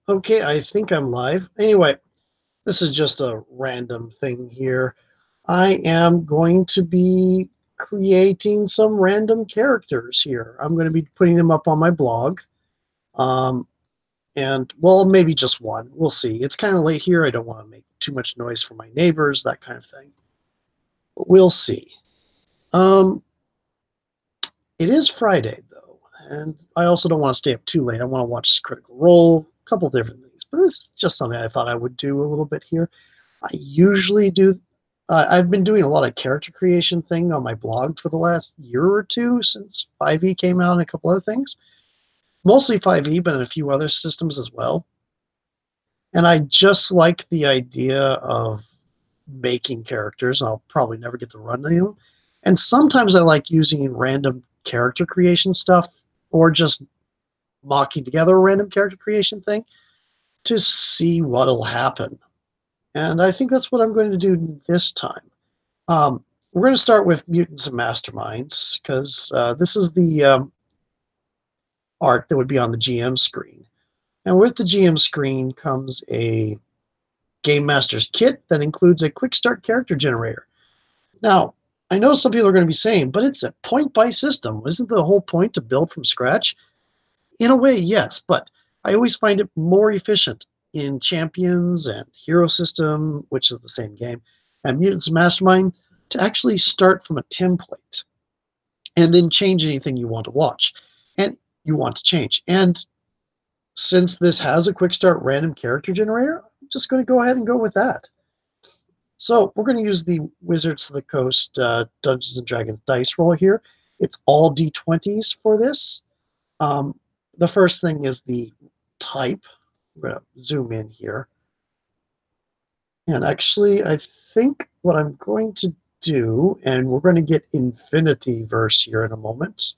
Okay, I think I'm live. Anyway, this is just a random thing here. I am going to be creating some random characters here. I'm going to be putting them up on my blog. Um, and, well, maybe just one. We'll see. It's kind of late here. I don't want to make too much noise for my neighbors, that kind of thing. But we'll see. Um, it is Friday, though. And I also don't want to stay up too late. I want to watch Critical Role, a couple different things. But this is just something I thought I would do a little bit here. I usually do. I've been doing a lot of character creation thing on my blog for the last year or two since 5e came out and a couple other things. Mostly 5e, but in a few other systems as well. And I just like the idea of making characters. I'll probably never get to run any of them. And sometimes I like using random character creation stuff or just mocking together a random character creation thing to see what'll happen. And I think that's what I'm going to do this time. We're going to start with Mutants and Masterminds because this is the art that would be on the GM screen. And with the GM screen comes a Game Master's kit that includes a quick start character generator. Now, I know some people are going to be saying, but it's a point by system. Isn't the whole point to build from scratch? In a way, yes, but I always find it more efficient in Champions and Hero System, which is the same game, and Mutants and Mastermind to actually start from a template and then change anything you want to watch and you want to change. And since this has a quick start random character generator, I'm just going to go ahead and go with that. So we're going to use the Wizards of the Coast Dungeons and Dragons dice roll here. It's all D20s for this. The first thing is the type. I'm going to zoom in here. And actually, I think what I'm going to do, and we're going to get Infinity Verse here in a moment.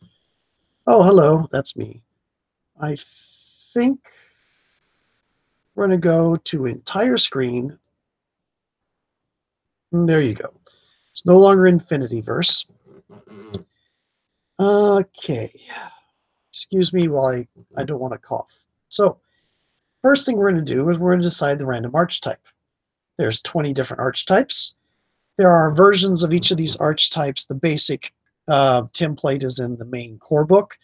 Oh, hello, that's me. I think we're going to go to entire screen. And there you go. It's no longer Infinity Verse. Okay. Excuse me while I don't want to cough. So, first thing we're going to do is we're going to decide the random archetype. There's 20 different archetypes. There are versions of each of these archetypes. The basic template is in the main core book.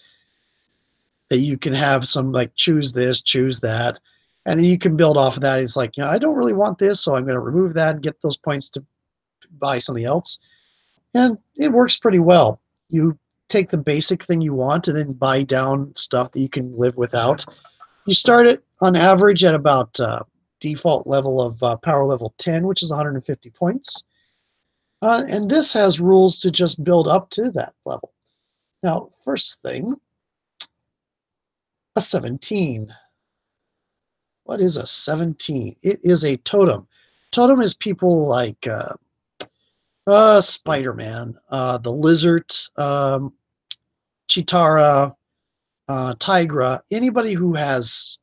That you can have some like choose this, choose that, and then you can build off of that. It's like, I don't really want this, so I'm going to remove that and get those points to buy something else. And it works pretty well. You take the basic thing you want and then buy down stuff that you can live without. You start it on average at about default level of power level 10, which is 150 points. And this has rules to just build up to that level. Now, first thing, a 17. What is a 17? It is a totem. Totem is people like Spider-Man, the Lizard, Chitara, Tigra, anybody who has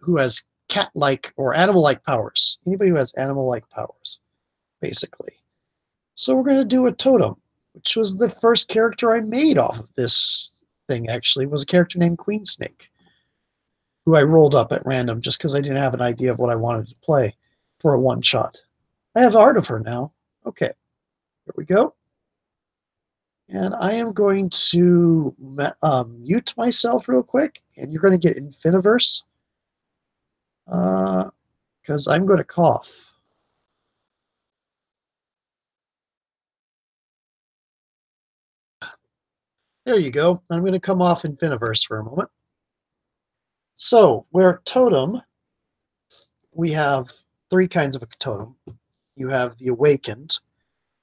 who has cat-like or animal-like powers. Anybody who has animal-like powers, basically. So we're going to do a totem, which was the first character I made off of this thing, actually, was a character named Queen Snake, who I rolled up at random just because I didn't have an idea of what I wanted to play for a one-shot. I have art of her now. Okay, here we go. And I am going to mute myself real quick, and you're going to get Infiniverse because I'm going to cough. There you go. I'm going to come off Infiniverse for a moment. So, where totem, we have three kinds of a totem. You have the Awakened.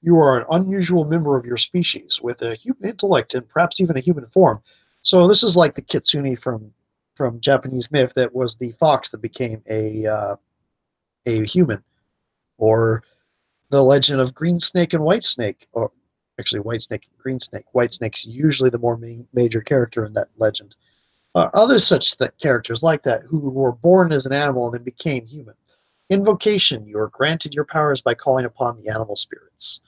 You are an unusual member of your species with a human intellect and perhaps even a human form. So this is like the kitsune from Japanese myth that was the fox that became a human, or the legend of Green Snake and White Snake, or actually White Snake and Green Snake. White Snake's usually the more major character in that legend. Other such characters like that who were born as an animal and then became human. Invocation, you are granted your powers by calling upon the animal spirits.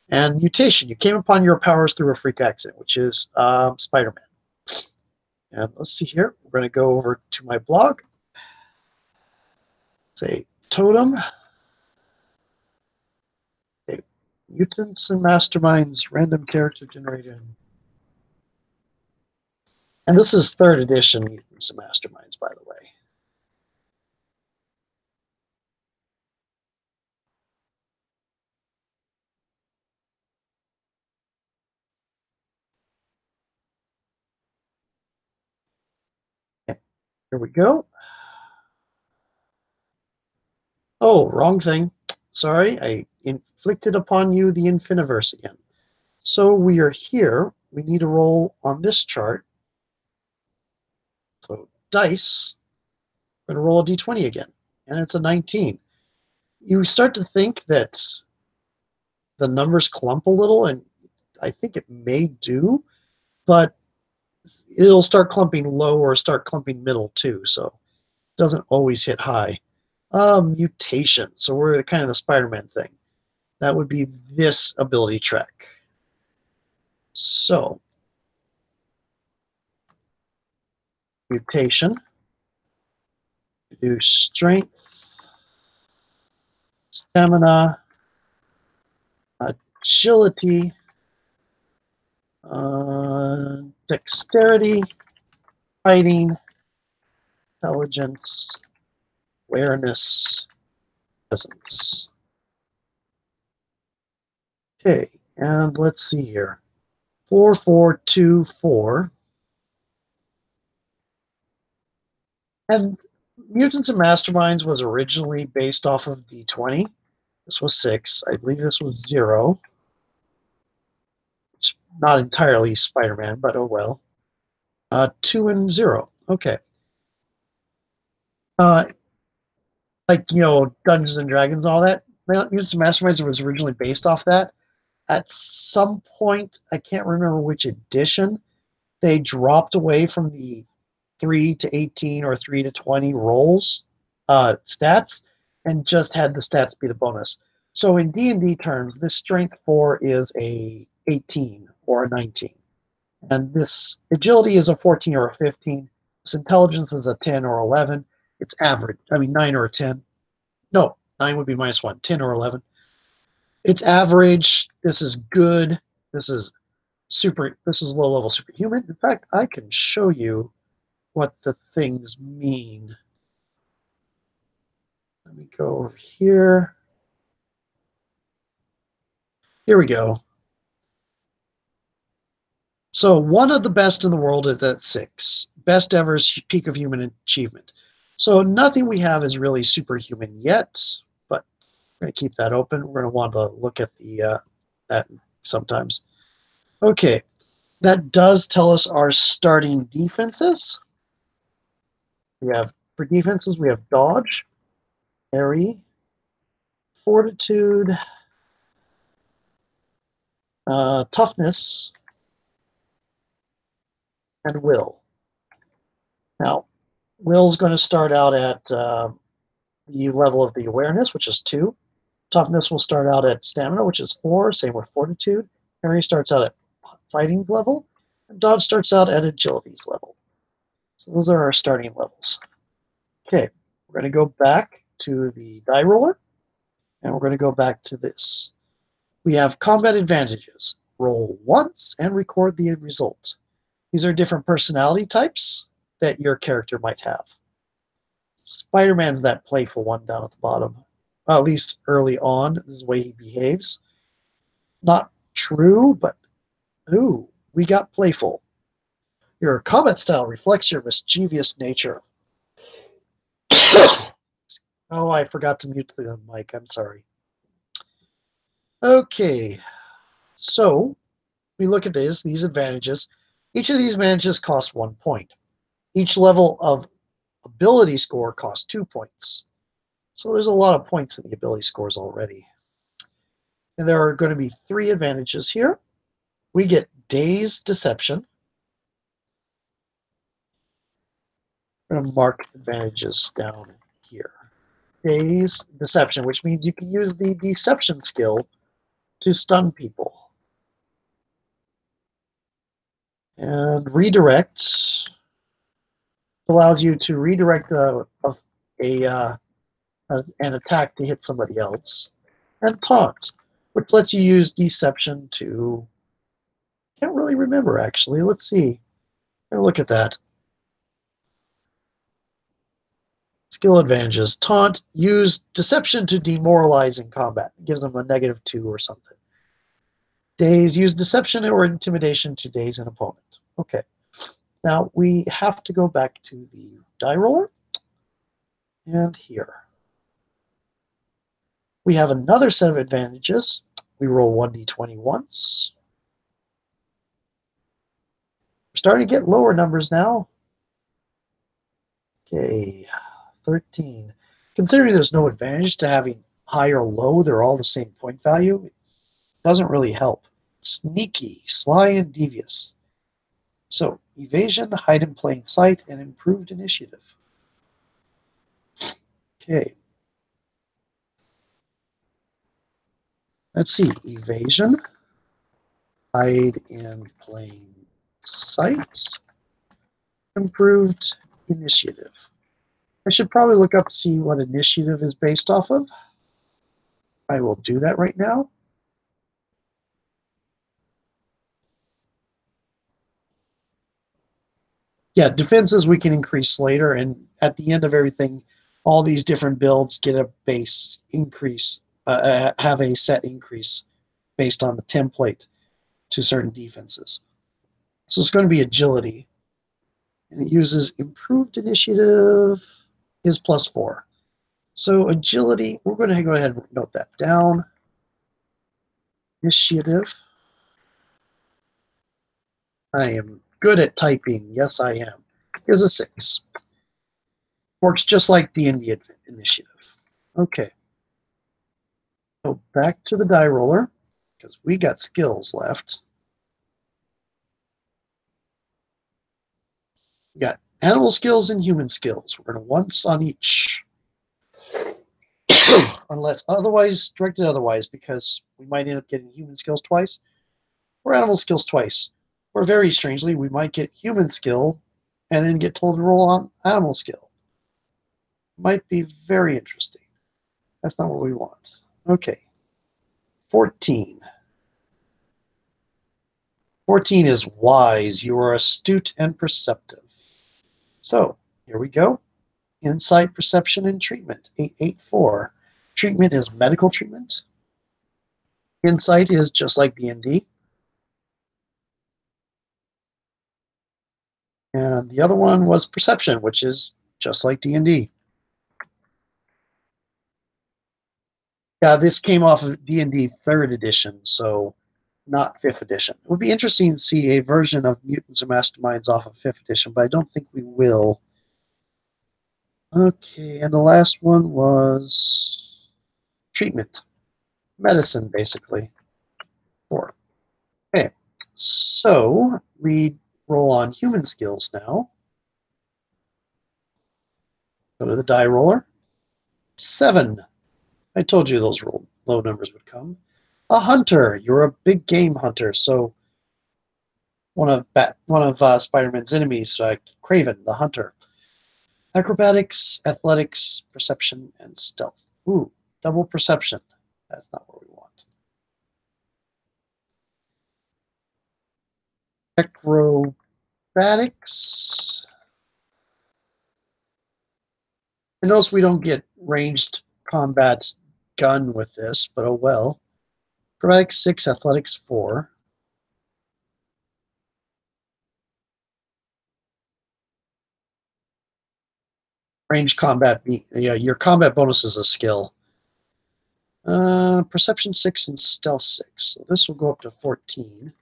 And mutation, you came upon your powers through a freak accident, which is Spider-Man. And let's see here. We're going to go over to my blog. say totem. Okay. Mutants and Masterminds random character generated. And this is 3rd edition Mutants and Masterminds, by the way. Okay, here we go. Oh, wrong thing. Sorry, I inflicted upon you the Infiniverse again. So we are here. We need to roll on this chart. So dice. We're going to roll a d20 again, and it's a 19. You start to think that the numbers clump a little, and I think it may do, but it'll start clumping low or start clumping middle too, so it doesn't always hit high. Mutation. So we're kind of the Spider-Man thing. That would be this ability track. So, mutation. We do strength, stamina, agility, dexterity, fighting, intelligence, awareness, presence. Okay, and let's see here. 4424. And Mutants and Masterminds was originally based off of D20. This was 6. I believe this was 0. Which, not entirely Spider-Man, but oh well. 2 and 0. Okay. Uh, like, Dungeons and Dragons and all that. Mutants and Masterminds was originally based off that. At some point, I can't remember which edition, they dropped away from the 3 to 18 or 3 to 20 rolls stats and just had the stats be the bonus. So in D&D terms, this strength 4 is a 18 or a 19. And this agility is a 14 or a 15. This intelligence is a 10 or 11. It's average. 9 or a 10. No, 9 would be -1. 10 or 11. It's average. This is good. This is super. This is low level superhuman. In fact, I can show you what the things mean. Let me go over here. Here we go. So one of the best in the world is at 6. Best ever is peak of human achievement. So nothing we have is really superhuman yet, but we're going to keep that open. We're going to want to look at that sometimes. Okay, that does tell us our starting defenses. For defenses, we have dodge, parry, fortitude, toughness, and will. Now, will's going to start out at the level of the awareness, which is 2. Toughness will start out at stamina, which is 4. Same with fortitude. Parry starts out at fighting level. And dodge starts out at agility's level. So those are our starting levels. Okay, we're going to go back to the die roller, and we're going to go back to this. We have combat advantages. Roll once and record the result. These are different personality types that your character might have. Spider-Man's that playful one down at the bottom. At least early on, this is the way he behaves. Not true, but ooh, we got playful. Your combat style reflects your mischievous nature. Oh, I forgot to mute the mic. I'm sorry. Okay, so we look at these advantages. Each of these advantages costs 1 point. Each level of ability score costs 2 points. So there's a lot of points in the ability scores already. And there are going to be 3 advantages here. We get Dazed Deception. I'm going to mark advantages down here. Dazed Deception, which means you can use the Deception skill to stun people. And Redirect allows you to redirect a and attack to hit somebody else. And taunt, which lets you use deception to... Can't really remember, actually. Let's see. Look at that. Skill advantages. Taunt, use deception to demoralize in combat. It gives them a -2 or something. Daze, use deception or intimidation to daze an opponent. Okay. Now we have to go back to the die roller. And here. We have another set of advantages. We roll 1d20 once. We're starting to get lower numbers now. Okay, 13. Considering there's no advantage to having high or low, they're all the same point value, it doesn't really help. Sneaky, sly, and devious. So, evasion, hide in plain sight, and improved initiative. Okay. Let's see. Evasion, hide in plain sight, improved initiative. I should probably look up to see what initiative is based off of. I will do that right now. Yeah, defenses we can increase later, and at the end of everything, all these different builds get a base increase, have a set increase based on the template to certain defenses. So it's going to be agility, and it uses improved initiative is +4. So agility, we're going to go ahead and note that down. Initiative. I am good at typing. Yes, I am. Here's a 6. Works just like D&D initiative. Okay. So back to the die roller, because we got skills left. We got animal skills and human skills. We're going to once on each. Unless otherwise, directed otherwise, because we might end up getting human skills twice or animal skills twice. Or very strangely, we might get human skill and then get told to roll on animal skill. Might be very interesting. That's not what we want. Okay. 14. 14 is wise. You are astute and perceptive. So here we go. Insight, perception, and treatment. 884. Treatment is medical treatment. Insight is just like D&D. And the other one was perception, which is just like D&D. Yeah, this came off of D&D 3rd edition, so not 5th edition. It would be interesting to see a version of Mutants and Masterminds off of 5th edition, but I don't think we will. Okay, and the last one was treatment. Medicine, basically. 4. Okay, so we roll on human skills now. Go to the die roller. 7. I told you those low numbers would come. A hunter. You're a big game hunter, so one of Spider-Man's enemies, Craven, the hunter. Acrobatics, athletics, perception, and stealth. Ooh, double perception. That's not what we want. Acrobatics. I notice we don't get ranged combat gun with this, but oh well. Acrobatics 6, athletics 4. Ranged combat, yeah, your combat bonus is a skill. Perception 6 and stealth 6. So this will go up to 14.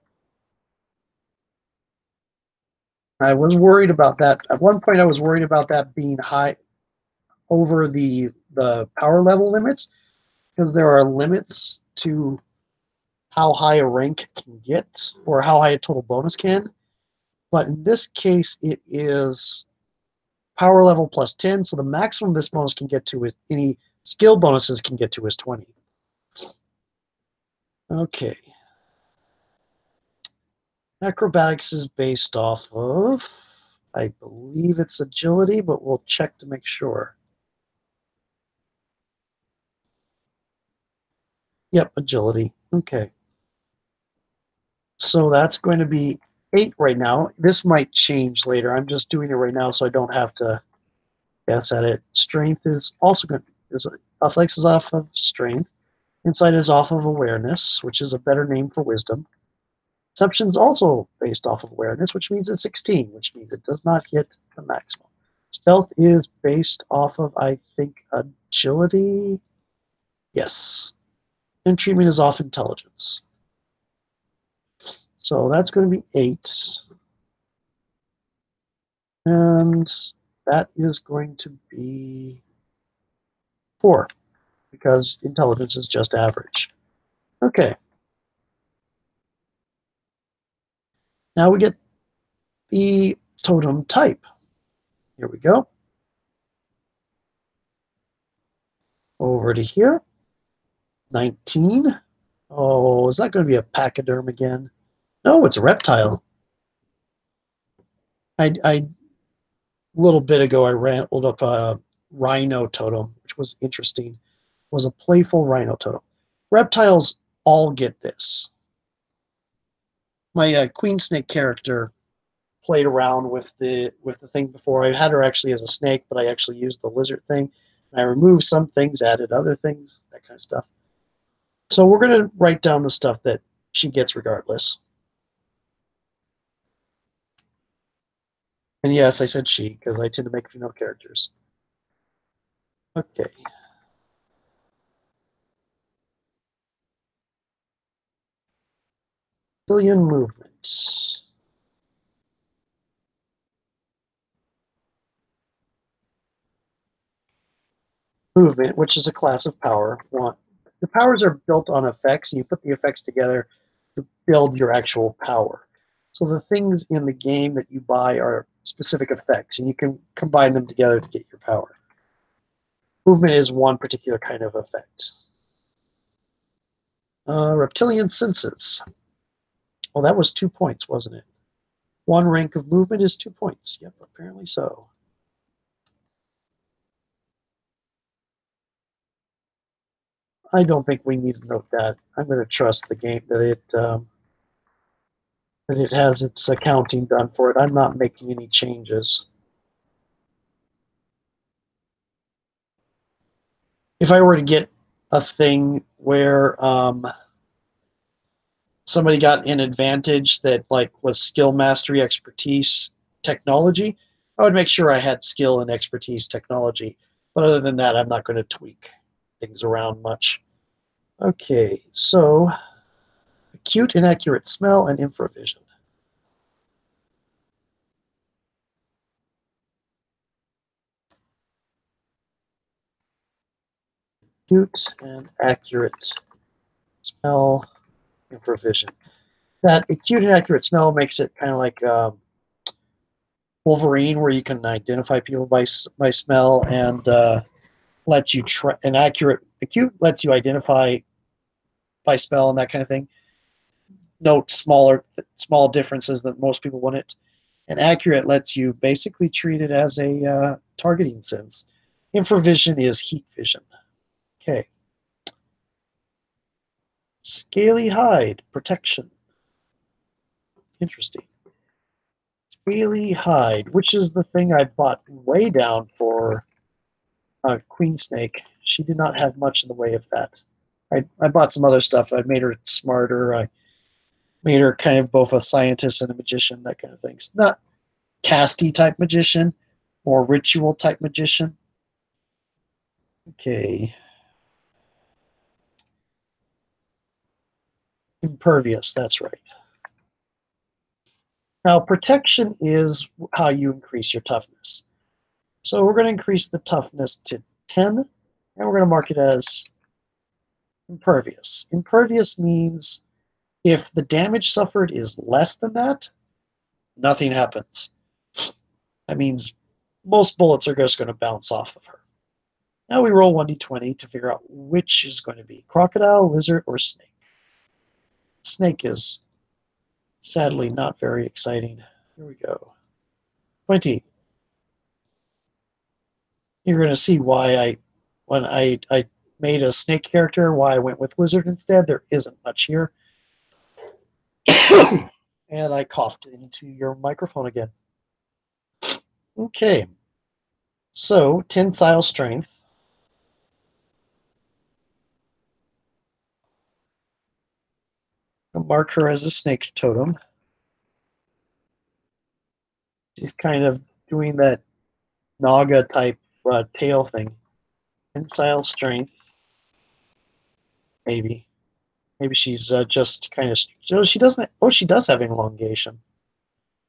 I was worried about that. At one point, I was worried about that being high over the power level limits, because there are limits to how high a rank can get or how high a total bonus can. But in this case, it is power level plus 10, so the maximum this bonus can get to is any skill bonuses can get to is 20. Okay. Acrobatics is based off of, I believe it's agility, but we'll check to make sure. Yep, agility. Okay. So that's going to be 8 right now. This might change later. I'm just doing it right now so I don't have to guess at it. Strength is also going to is athletics is off of strength. Insight is off of awareness, which is a better name for wisdom. Perception is also based off of awareness, which means it's 16, which means it does not hit the maximum. Stealth is based off of, I think, agility. Yes. And treatment is off intelligence. So that's going to be 8. And that is going to be 4 because intelligence is just average. Okay. Now we get the totem type. Here we go. Over to here. 19. Oh, is that going to be a pachyderm again? No, it's a reptile. A little bit ago, I rambled up a rhino totem, which was interesting. It was a playful rhino totem. Reptiles all get this. My queen snake character played around with the thing before. I had her actually as a snake, but I actually used the lizard thing. And I removed some things, added other things, that kind of stuff. So we're going to write down the stuff that she gets regardless. And yes, I said she because I tend to make female characters. Okay. Billion movements. Movement, which is a class of power. One. The powers are built on effects, and you put the effects together to build your actual power. So the things in the game that you buy are specific effects, and you can combine them together to get your power. Movement is one particular kind of effect. Reptilian senses. Well, that was 2 points, wasn't it? One rank of movement is 2 points. Yep, apparently so. I don't think we need to note that. I'm going to trust the game that it has its accounting done for it. I'm not making any changes. If I were to get a thing where somebody got an advantage that like was skill mastery expertise technology, I would make sure I had skill and expertise technology. But other than that, I'm not going to tweak things around much. Okay, so acute inaccurate smell and infravision. Acute and accurate smell, infravision. That acute and accurate smell makes it kind of like Wolverine, where you can identify people by smell, and lets you an accurate acute lets you identify by smell and that kind of thing. Note small differences that most people wouldn't. And accurate lets you basically treat it as a targeting sense. Infravision is heat vision. Okay. Scaly hide protection. Interesting. Scaly hide, which is the thing I bought way down for Queen Snake. She did not have much in the way of that. I bought some other stuff. I made her smarter. I made her kind of both a scientist and a magician, that kind of thing. It's not casty type magician, more ritual type magician. Okay. Impervious, that's right. Now, protection is how you increase your toughness. So we're going to increase the toughness to 10, and we're going to mark it as impervious. Impervious means if the damage suffered is less than that, nothing happens. That means most bullets are just going to bounce off of her. Now we roll 1d20 to figure out which is going to be crocodile, lizard, or snake. Snake is sadly not very exciting. Here we go. 20. You're going to see why when I made a snake character, why I went with lizard instead. There isn't much here. And I coughed into your microphone again. Okay, so tensile strength. I'll mark her as a snake totem. She's kind of doing that Naga type tail thing. Tensile strength, maybe. Maybe she's just kind of. Oh, she doesn't. Oh, she does have elongation.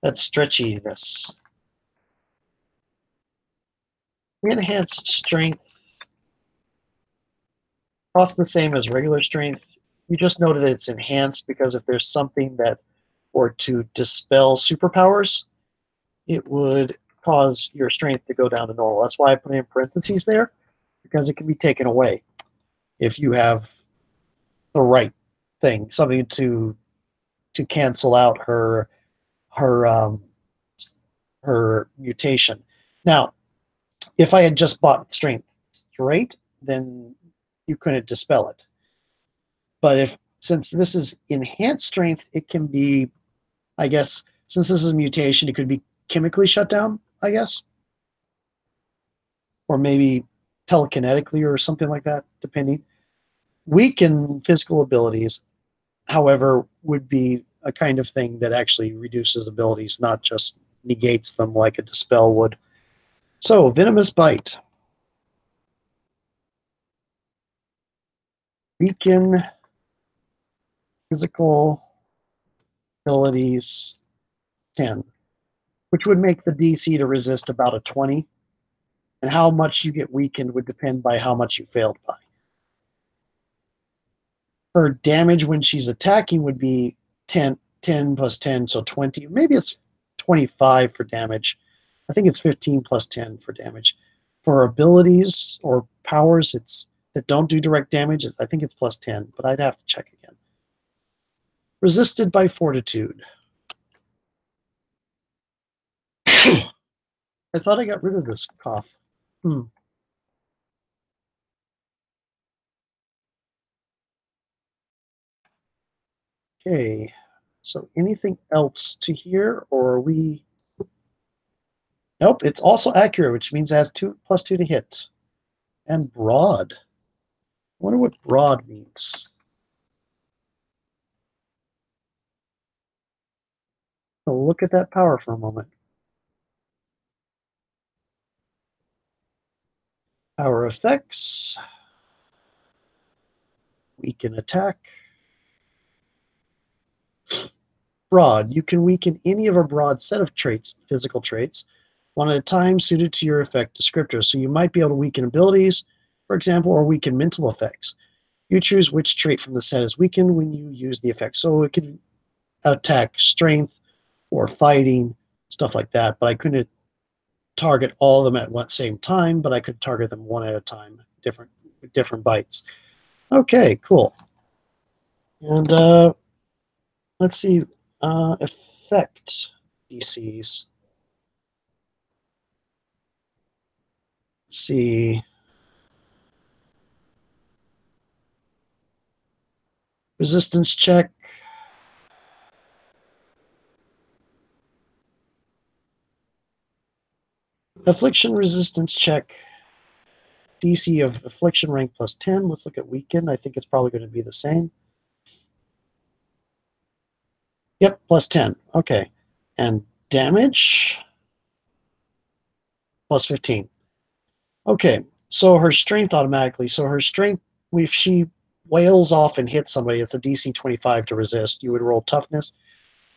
That's stretchiness. Enhanced strength costs the same as regular strength. You just noted that it's enhanced because if there's something that were to dispel superpowers, it would cause your strength to go down to normal. That's why I put in parentheses there, because it can be taken away if you have the right thing, something to cancel out her her mutation. Now, if I had just bought strength straight, then you couldn't dispel it. But if since this is enhanced strength, it can be, I guess, since this is a mutation, it could be chemically shut down, I guess, or maybe telekinetically or something like that, depending. Weaken physical abilities, however, would be a kind of thing that actually reduces abilities, not just negates them like a dispel would. So, venomous bite. Weaken physical abilities 10, which would make the DC to resist about a 20. And how much you get weakened would depend by how much you failed by. Her damage when she's attacking would be 10 plus 10, so 20. Maybe it's 25 for damage. I think it's 15 plus 10 for damage. For abilities or powers it's that don't do direct damage, I think it's plus 10, but I'd have to check again. Resisted by fortitude. I thought I got rid of this cough. Okay, so anything else to here, or are we? Nope, it's also accurate, which means it has 2 plus 2 to hit. And broad. I wonder what broad means. So look at that power for a moment. Power effects. Weaken attack. Broad. You can weaken any of a broad set of traits, physical traits, one at a time suited to your effect descriptor. So you might be able to weaken abilities, for example, or weaken mental effects. You choose which trait from the set is weakened when you use the effect. So it could attack strength or fighting, stuff like that. But I couldn't target all of them at one same time, but I could target them one at a time, different bites. Okay, cool. And let's see, effect DCs. Let's see, resistance check. Affliction resistance check. DC of affliction rank plus 10. Let's look at weaken. I think it's probably going to be the same. Yep, plus 10. Okay. And damage plus 15. Okay. So her strength automatically. So her strength, if she wails off and hits somebody, it's a DC 25 to resist. You would roll toughness,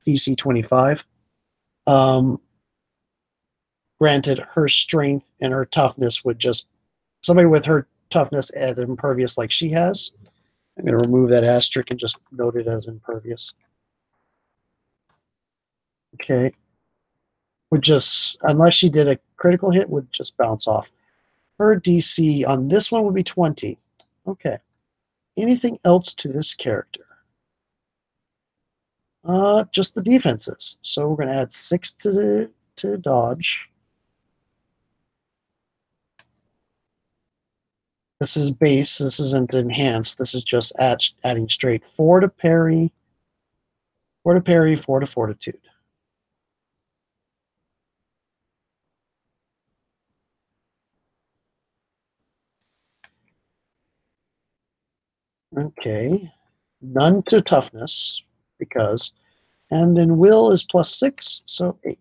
DC 25. Um, Granted, her strength and her toughness would just, somebody with her toughness at impervious like she has, I'm going to remove that asterisk and just note it as impervious. Okay. Would just, unless she did a critical hit, would just bounce off. Her DC on this one would be 20. Okay. Anything else to this character? Just the defenses. So we're going to add 6 to dodge. This is base. This isn't enhanced. This is just adding straight. 4 to parry, 4 to parry, 4 to fortitude. Okay. None to toughness, because. And then will is +6, so 8.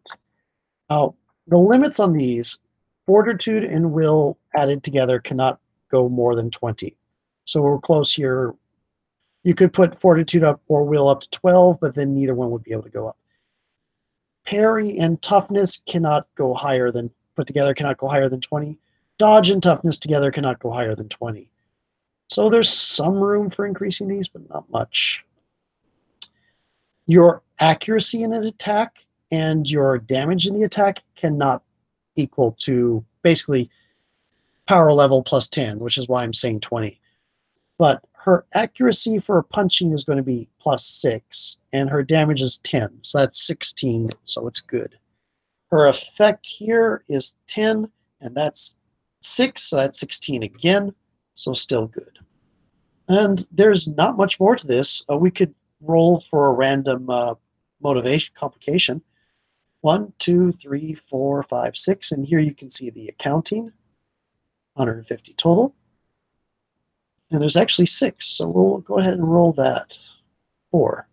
Now, the limits on these, fortitude and will added together cannot go more than 20. So we're close here. You could put fortitude up or will up to 12, but then neither one would be able to go up. Parry and toughness cannot go higher than, put together cannot go higher than 20. Dodge and toughness together cannot go higher than 20. So there's some room for increasing these, but not much. Your accuracy in an attack and your damage in the attack cannot equal to basically power level plus 10, which is why I'm saying 20. But her accuracy for punching is going to be +6, and her damage is 10, so that's 16, so it's good. Her effect here is 10, and that's 6, so that's 16 again, so still good. And there's not much more to this. We could roll for a random motivation complication. 1, 2, 3, 4, 5, 6, and here you can see the accounting, 150 total. And there's actually 6, so we'll go ahead and roll that. 4.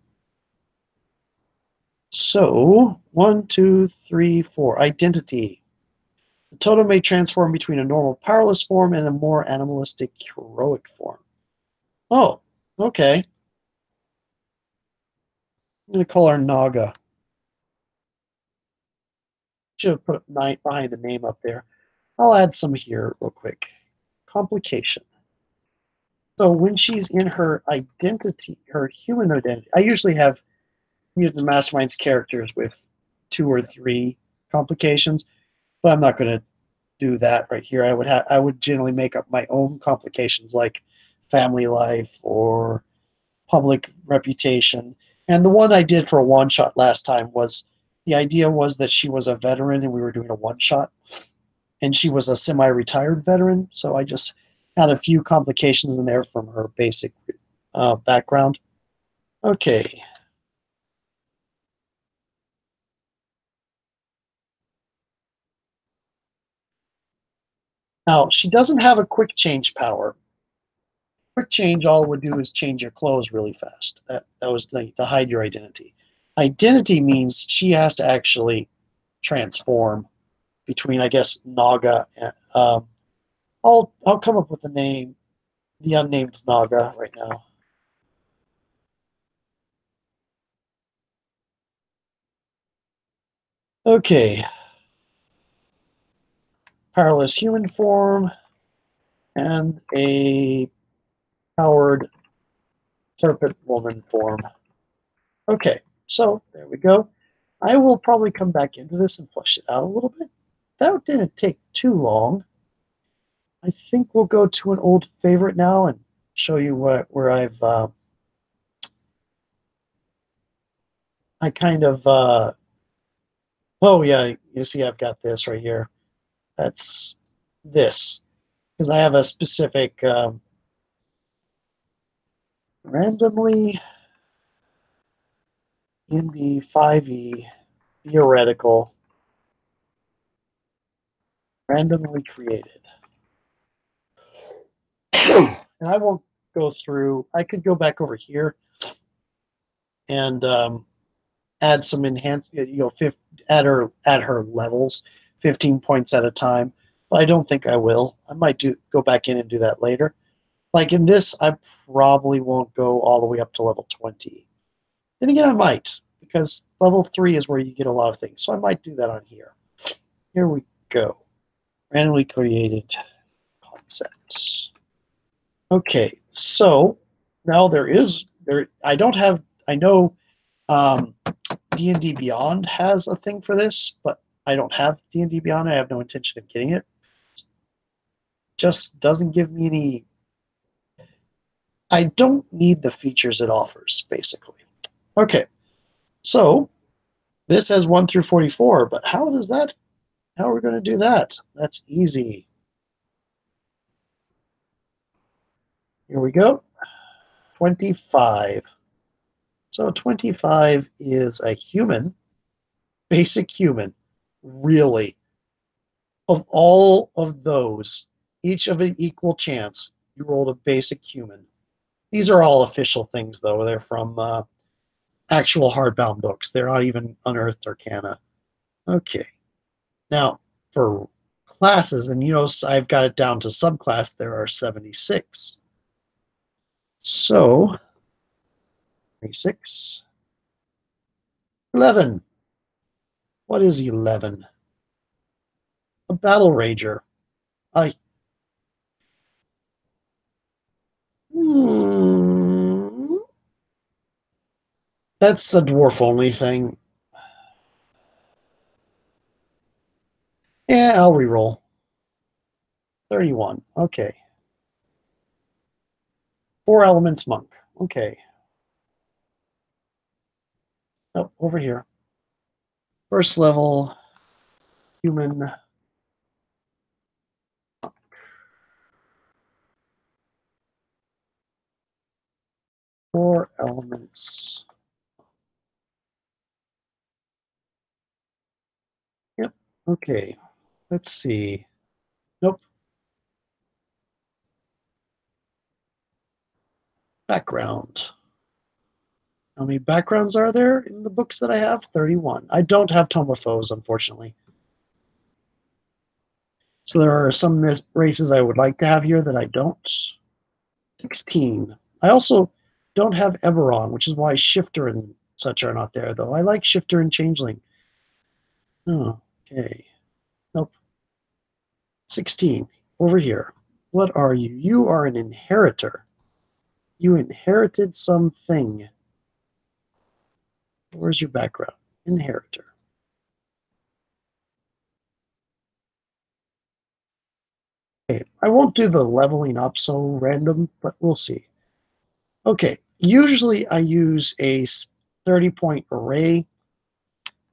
So 1, 2, 3, 4. Identity. The totem may transform between a normal powerless form and a more animalistic heroic form. Oh, okay. I'm going to call her Naga. Should have put behind the name up there. I'll add some here real quick. Complication. So when she's in her identity, her human identity, I usually have Mutant Masterminds characters with 2 or 3 complications, but I'm not going to do that right here. I would generally make up my own complications like family life or public reputation. And the one I did for a one shot last time was the idea was that she was a veteran and we were doing a one shot, and she was a semi-retired veteran. So I just had a few complications in there from her basic background. Okay. Now she doesn't have a quick change power. Quick change, all it would do is change your clothes really fast. That was to hide your identity. Identity means she has to actually transform between, I guess, Naga and I'll come up with the name, the unnamed Naga right now. Okay, powerless human form and a powered serpent woman form. Okay, so there we go. I will probably come back into this and flesh it out a little bit. That didn't take too long. I think we'll go to an old favorite now and show you where I kind of oh yeah, you see I've got this right here. That's this because I have a specific randomly in the 5e theoretical randomly created. And I won't go through. I could go back over here and add some enhance. Add her levels, 15 points at a time. But I don't think I will. I might go back in and do that later. Like in this, I probably won't go all the way up to level 20. Then again, I might, because level 3 is where you get a lot of things. So I might do that on here. Here we go. Randomly created concepts. Okay, so now I don't have, I know D&D Beyond has a thing for this, but I don't have D&D Beyond. I have no intention of getting it. Just doesn't give me any. I don't need the features it offers, basically. Okay, so this has 1 through 44, but how are we going to do that? That's easy. Here we go. 25. So 25 is a human, basic human. Really, of all of those, each of an equal chance, you rolled a basic human. These are all official things, though. They're from actual hardbound books. They're not even unearthed arcana. Okay. Now, for classes, and you notice I've got it down to subclass, there are 76. So, 26. 11. What is 11? A battle rager. I. Hmm, that's a dwarf only thing. Yeah, I'll reroll. 31. Okay. Four elements monk. Okay. Oh, over here. First level human. Four elements. Yep. Okay. Let's see. Nope. Background. How many backgrounds are there in the books that I have? 31. I don't have Tomophos, unfortunately. So there are some races I would like to have here that I don't. 16. I also don't have Eberron, which is why Shifter and such are not there, though. I like Shifter and Changeling. Oh, okay. Nope. 16. Over here. What are you? You are an inheritor. You inherited something. Where's your background? Inheritor. Okay, I won't do the leveling up so random, but we'll see. Okay, usually I use a 30-point array.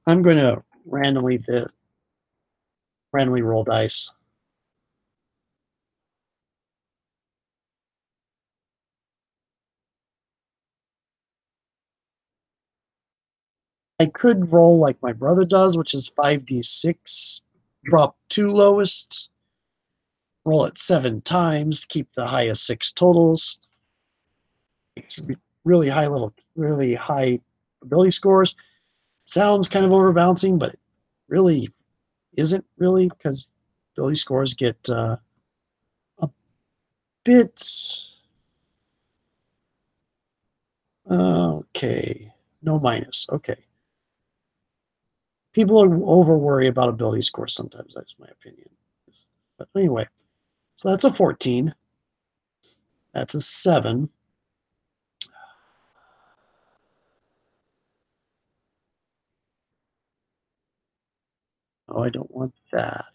I'm going to randomly roll dice. I could roll like my brother does, which is 5d6, drop two lowest, roll it 7 times, keep the highest 6 totals. Really high ability scores. Sounds kind of overbalancing, but it really isn't really because ability scores get a bit. Okay, no minus. Okay. People over worry about ability scores sometimes. That's my opinion. But anyway, so that's a 14. That's a 7. Oh, I don't want that.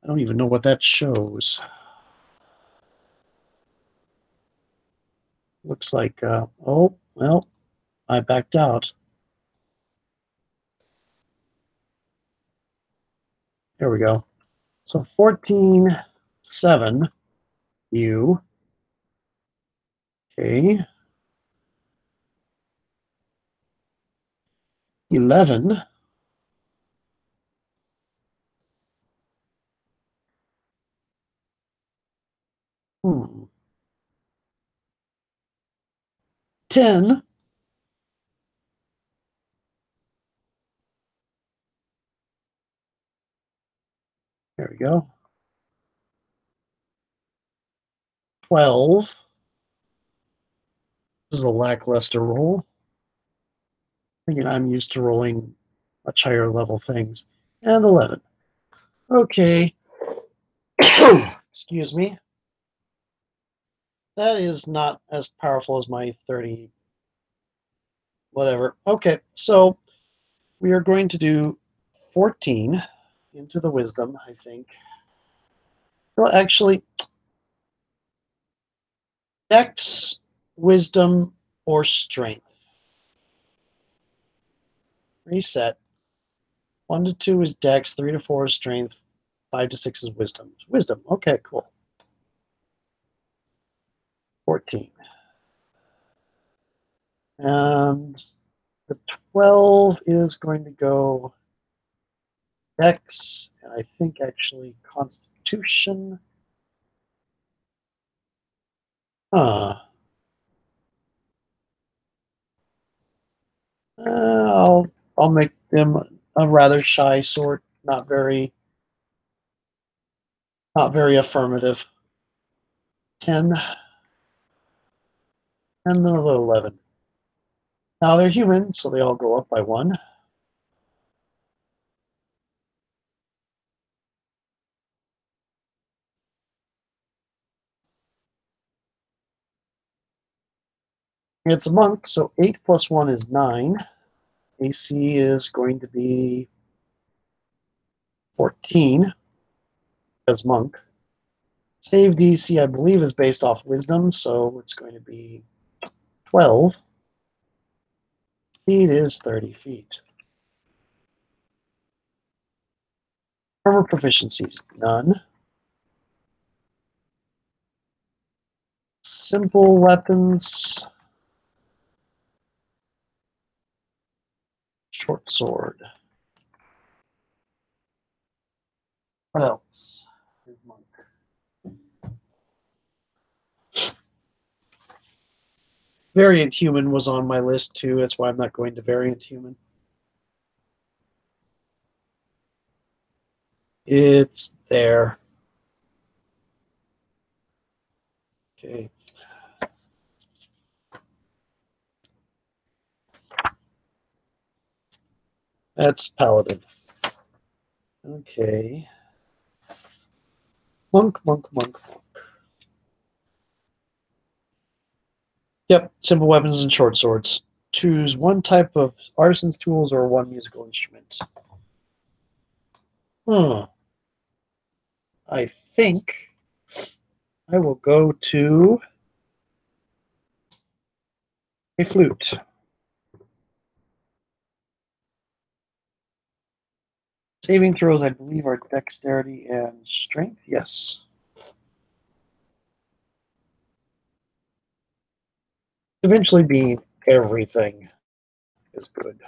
I don't even know what that shows. Looks like, oh, well, I backed out. There we go. So 14, 7, you. Okay. 11. Hmm. 10. There we go. 12. This is a lackluster roll. Again, I'm used to rolling much higher level things. And 11. Okay. Excuse me. That is not as powerful as my 30, whatever. Okay, so we are going to do 14 into the wisdom, I think. Well, actually, dex, wisdom, or strength. Reset. 1 to 2 is Dex, 3 to 4 is Strength, 5 to 6 is Wisdom. Wisdom. Okay, cool. 14. And the 12 is going to go Dex, and I think actually Constitution. Huh. I'll make them a rather shy sort, not very affirmative. 10 and another 11. Now they're human, so they all go up by 1. It's a monk, so 8 plus 1 is 9. AC is going to be 14 as monk. Save DC, I believe, is based off wisdom, so it's going to be 12. Speed is 30 feet. Armor proficiencies, none. Simple weapons, short sword. What else is monk? Variant human was on my list too. That's why I'm not going to variant human. It's there. Okay. That's paladin. Okay. Monk, monk, monk, monk. Yep, simple weapons and short swords. Choose one type of artisan's tools or one musical instrument. Hmm. I think I will go to a flute. Saving throws, I believe, are dexterity and strength. Yes. Eventually being everything is good.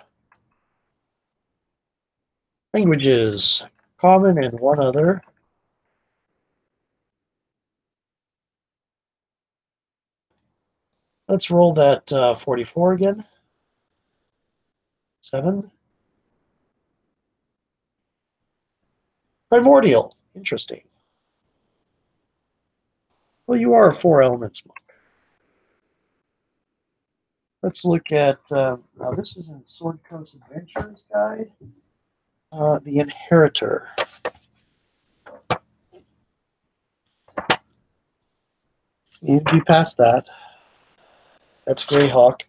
Languages. Common and one other. Let's roll that 44 again. 7. Primordial. Interesting. Well, you are a 4 elements monk. Let's look at, now this is in Sword Coast Adventures Guide. The Inheritor. You'd be past that. That's Greyhawk.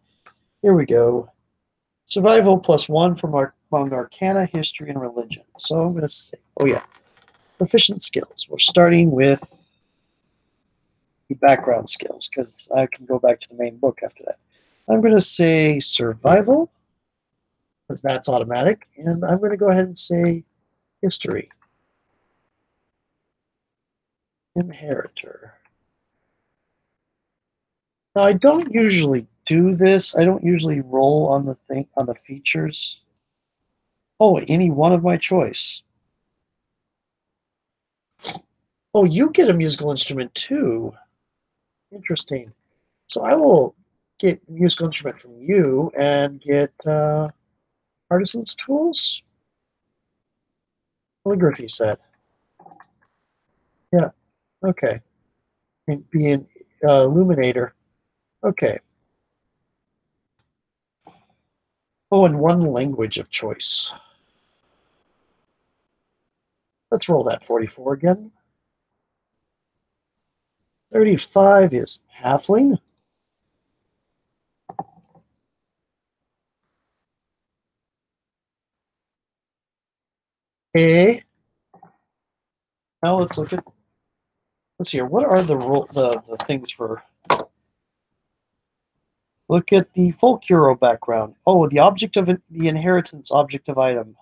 Here we go. Survival plus 1 from among Arcana, History, and Religion. So I'm going to say, oh yeah, proficient skills. We're starting with the background skills because I can go back to the main book after that. I'm going to say Survival because that's automatic. And I'm going to go ahead and say History. Inheritor. Now, I don't usually do this. I don't usually roll on the features. Oh, any one of my choice. Oh, you get a musical instrument too. Interesting. So I will get musical instrument from you and get artisan's tools. Calligraphy set. Yeah. Okay. And be an illuminator. Okay. Oh, and one language of choice. Let's roll that 44 again. 35 is halfling. Okay. Now let's look at. Let's see here. What are the things for? Look at the folk hero background. Oh, the object of the inheritance object of item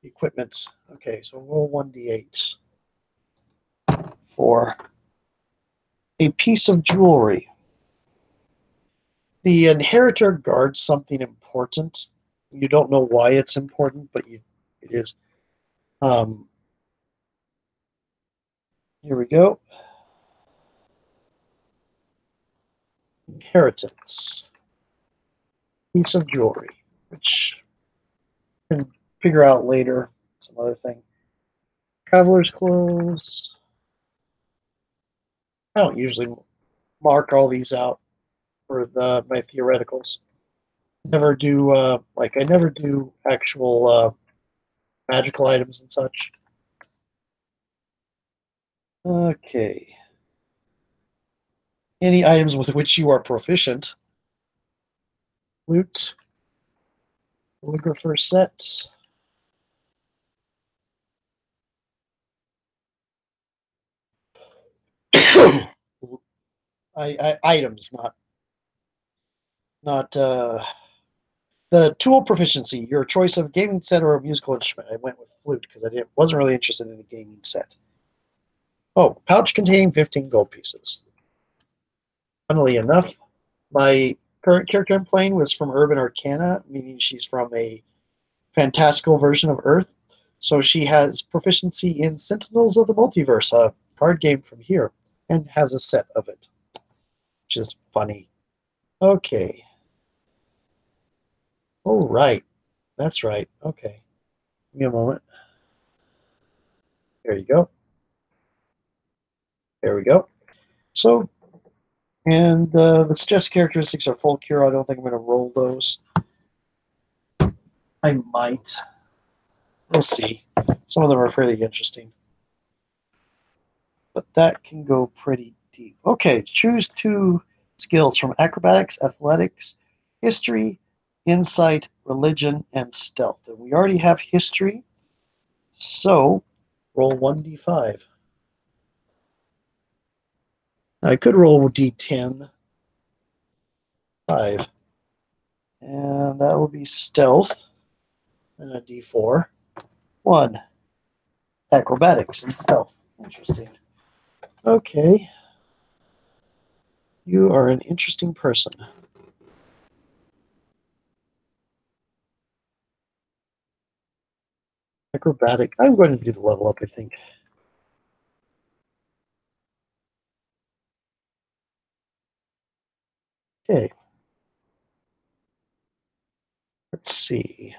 Equipment. Okay, so roll 1d8 for a piece of jewelry. The inheritor guards something important. You don't know why it's important, but it is. Um, Here we go. Inheritance. Piece of jewelry, which you can figure out later. Some other thing. Traveler's clothes. I don't usually mark all these out for my theoreticals. Never do I never do actual magical items and such. Okay. Any items with which you are proficient. Loot. Calligrapher set. Items, not the tool proficiency. Your choice of gaming set or a musical instrument. I went with flute because I wasn't really interested in a gaming set. Oh, pouch containing 15 gold pieces. Funnily enough, my current character I'm playing was from Urban Arcana, meaning she's from a fantastical version of Earth. So she has proficiency in Sentinels of the Multiverse, a card game from here, and has a set of it, which is funny. Okay. Oh, right. That's right. Okay. Give me a moment. There you go. There we go. So, and the suggested characteristics are full cure. I don't think I'm going to roll those. I might. We'll see. Some of them are fairly interesting. But that can go pretty deep. Okay, choose 2 skills from acrobatics, athletics, history, insight, religion, and stealth. And we already have history, so roll 1d5. I could roll d10. 5. And that will be stealth. And a d4. 1. Acrobatics and stealth. Interesting. Okay. You are an interesting person. Acrobatic. I'm going to do the level up, I think. Okay. Let's see.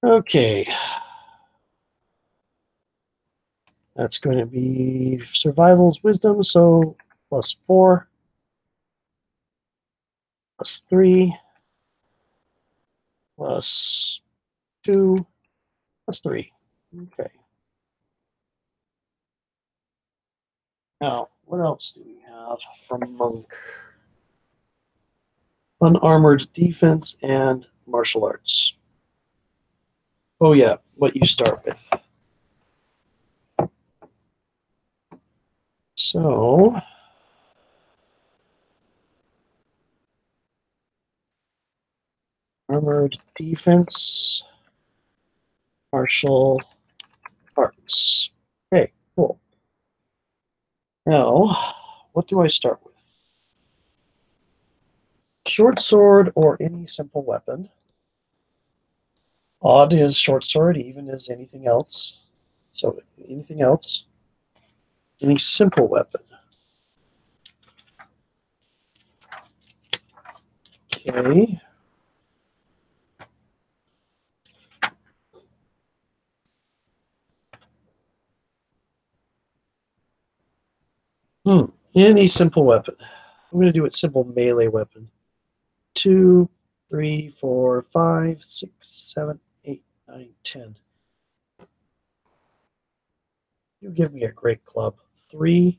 Okay. That's going to be survival's wisdom, so +4, +3, +2, +3. Okay. Now, what else do we have from Monk? Unarmored defense and martial arts. Oh yeah, what you start with. So, armored defense, martial arts. Okay, cool. Now, what do I start with? Short sword or any simple weapon. Odd is short sword, even as anything else. So, anything else? Any simple weapon. Okay. Any simple weapon. I'm going to do it simple melee weapon. 2, 3, 4, 5, 6, 7, 9, 10. You give me a great club. 3.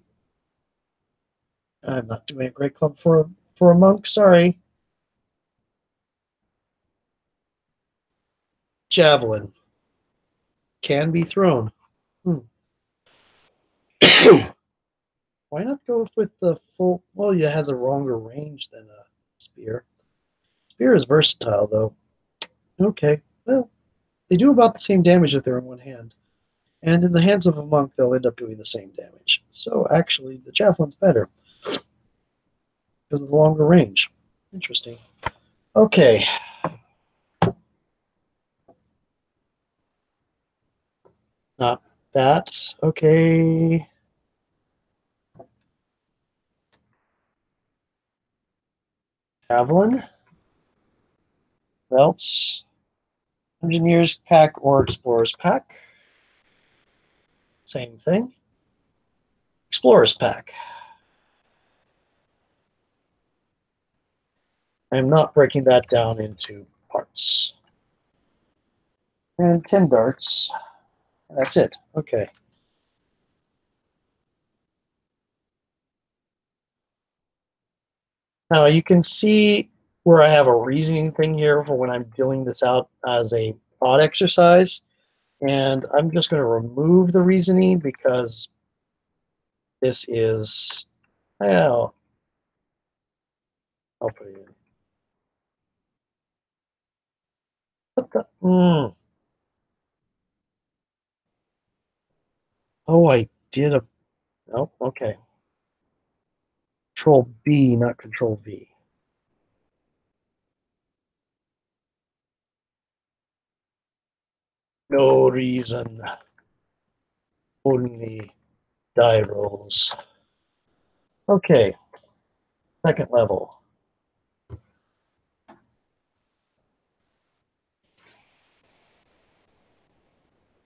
I'm not doing a great club for a monk. Sorry. Javelin can be thrown. Hmm. Why not go with the full? Well, it has a longer range than a spear. Spear is versatile, though. Okay, well, they do about the same damage if they're in one hand. And in the hands of a monk, they'll end up doing the same damage. So actually, the javelin's better because of the longer range. Interesting. Okay. Not that. Okay. Javelin, belts, engineer's pack or explorer's pack. Same thing. Explorer's pack. I am not breaking that down into parts. And 10 darts. That's it. Okay. Now you can see where I have a reasoning thing here for when I'm dealing this out as a thought exercise. And I'm just going to remove the reasoning because this is, well, I'll put it in. What the? Oh, I did a, oh, okay. Control B, not Control V. No reason, only die rolls. Okay, second level.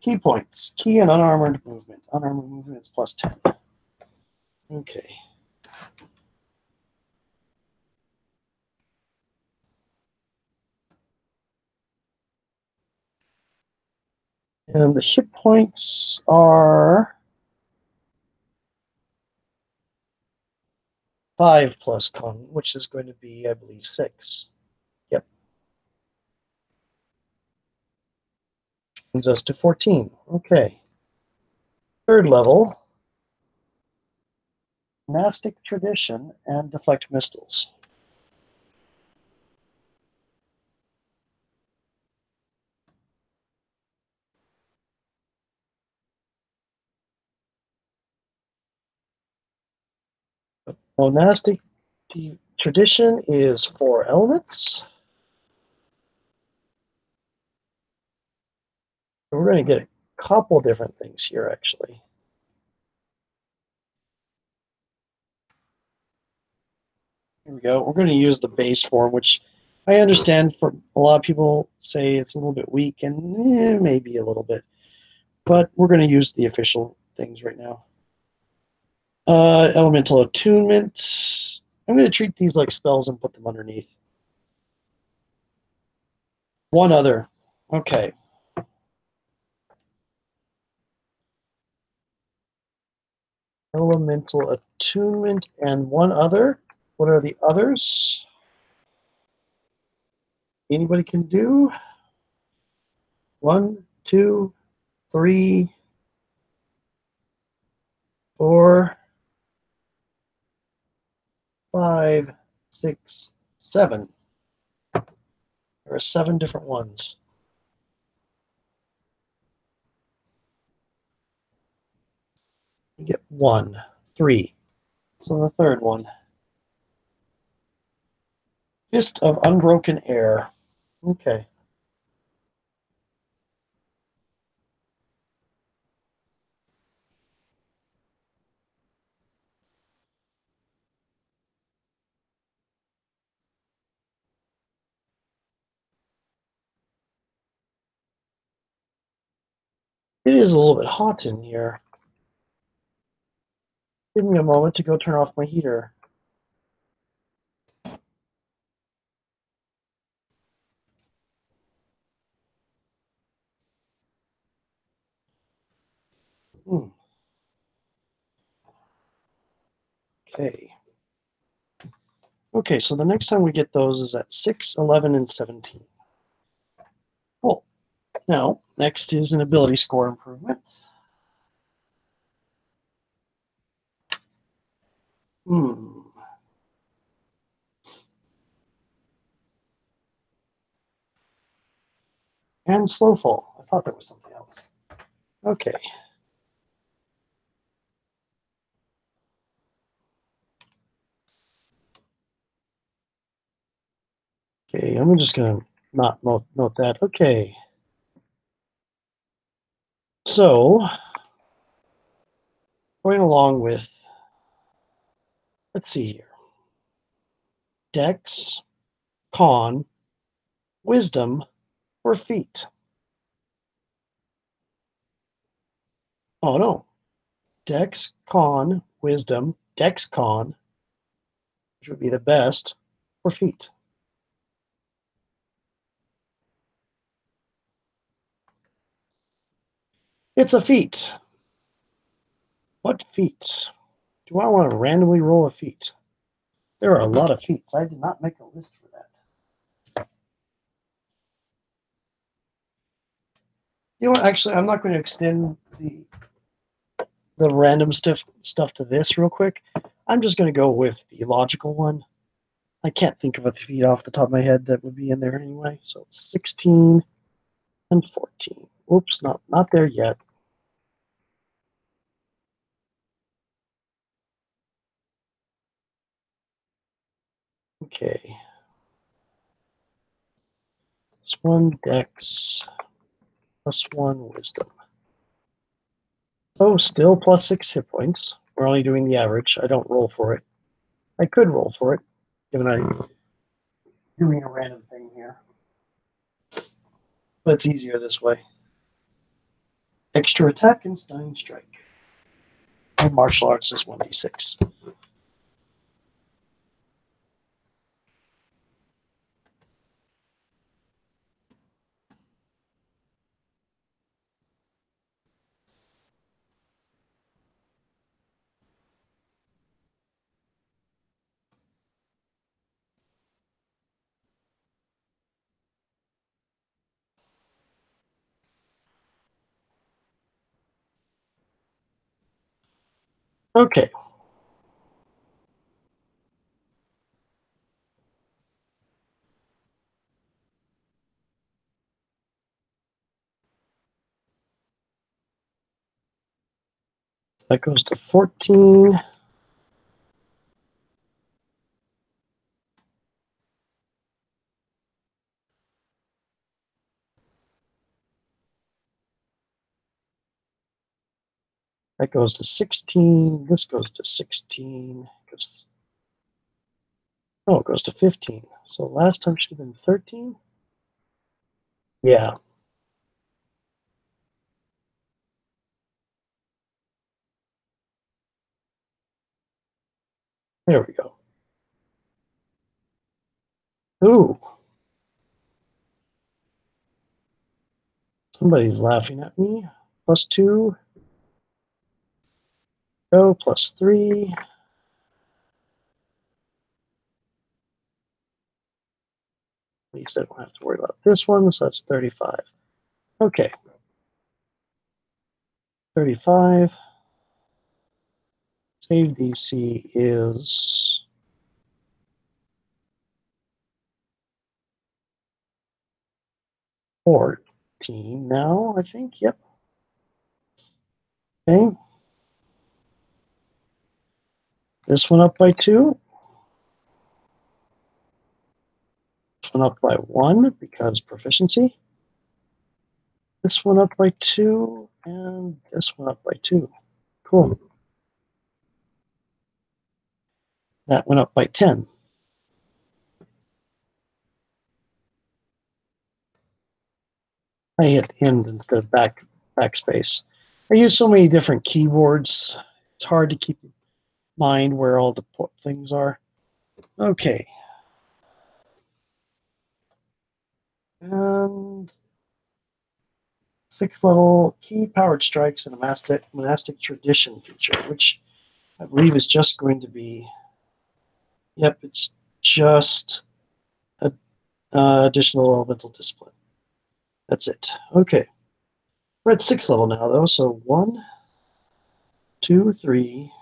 Key points. Key and unarmored movement. Unarmored movement is plus 10. Okay. And the hit points are 5 plus con, which is going to be, I believe, 6. Yep. Brings us to 14. Okay. Third level. Monastic tradition and deflect missiles. Monastic tradition is 4 elements. We're going to get a couple different things here, actually. Here we go. We're going to use the base form, which I understand for a lot of people say it's a little bit weak and maybe a little bit, but we're going to use the official things right now. Elemental attunement. I'm going to treat these like spells and put them underneath. One other. Okay. Elemental attunement and one other. What are the others? Anybody can do? 1, 2, 3, 4, 5, 6, 7. There are 7 different ones. You get 1, 3. So the third one. Fist of Unbroken Air. Okay. It is a little bit hot in here. Give me a moment to go turn off my heater. Okay. Okay, so the next time we get those is at 6, 11, and 17. Cool. Now, next is an ability score improvement. Hmm. And slow fall. I thought there was something else. Okay. Okay, I'm just going to not note that. Okay. So, going along with, let's see here. Dex, Con, Wisdom, or Feat. Oh no. Dex, Con, Wisdom, Dex, Con, which would be the best, or Feat. It's a feat. What feat? Do I want to randomly roll a feat? There are a lot of feats. I did not make a list for that. You know what? Actually, I'm not going to extend the random stuff to this real quick. I'm just going to go with the logical one. I can't think of a feat off the top of my head that would be in there anyway. So 16 and 14. Oops, not there yet. Okay. It's one dex plus one wisdom. Oh, still plus 6 hit points. We're only doing the average. I don't roll for it. I could roll for it, given I'm doing a random thing here. But it's easier this way. Extra attack and stunning strike. And martial arts is 1d6. Okay. That goes to 14. That goes to 16. This goes to 16. Oh, it goes to 15. So last time should have been 13? Yeah, there we go. Ooh, somebody's laughing at me. Plus 2. Go, plus 3. At least I don't have to worry about this one, so that's 35. Okay, 35. Save DC is 14 now, I think. Yep. Okay. This one up by 2. This one up by 1 because proficiency. This one up by 2, and this one up by 2. Cool. That went up by 10. I hit end instead of backspace. I use so many different keyboards. It's hard to keep in mind where all the things are. Okay. And 6th level key powered strikes and a monastic tradition feature, which I believe it's just going to be, yep, it's just a, additional elemental discipline. That's it. Okay. We're at 6th level now, though, so 1, 2, 3,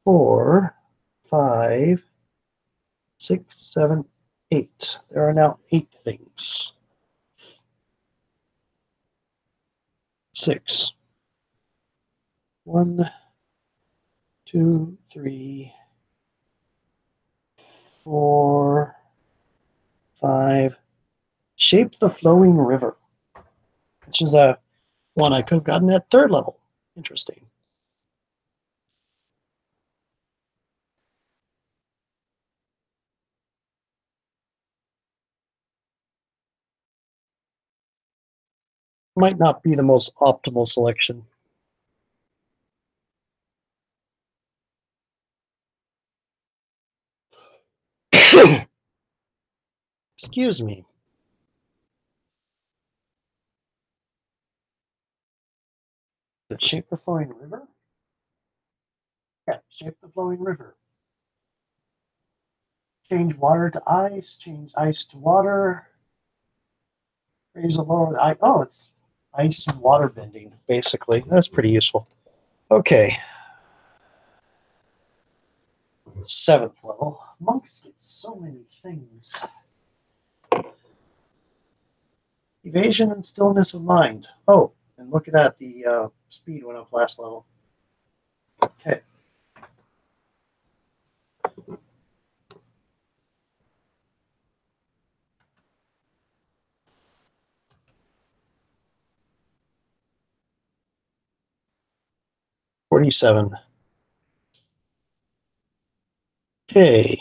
4, 5, 6, 7, 8. There are now 8 things. 6. 1, 2, 3, 4, 5. Shape the flowing river, which is a one I could have gotten at 3rd level. Interesting. Might not be the most optimal selection. Excuse me. The shape the flowing river? Yeah, shape the flowing river. Change water to ice, change ice to water, raise or lower the ice. Oh, it's ice and water bending, basically. That's pretty useful. Okay. 7th level. Monks get so many things. Evasion and stillness of mind. Oh, and look at that. The speed went up last level. Okay. $47. Okay.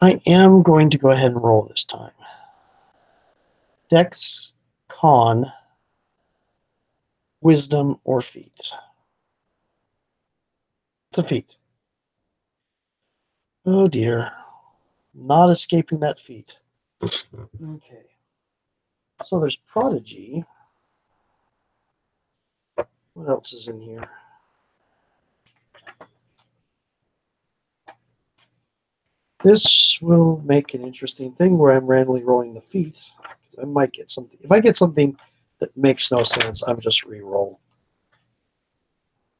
I am going to go ahead and roll this time. Dex, Con, Wisdom, or Feat. It's a feat. Oh dear. Not escaping that feat. Okay. So there's Prodigy. What else is in here? This will make an interesting thing where I'm randomly rolling the feat. Because I might get something. If I get something that makes no sense, I'm just re-roll.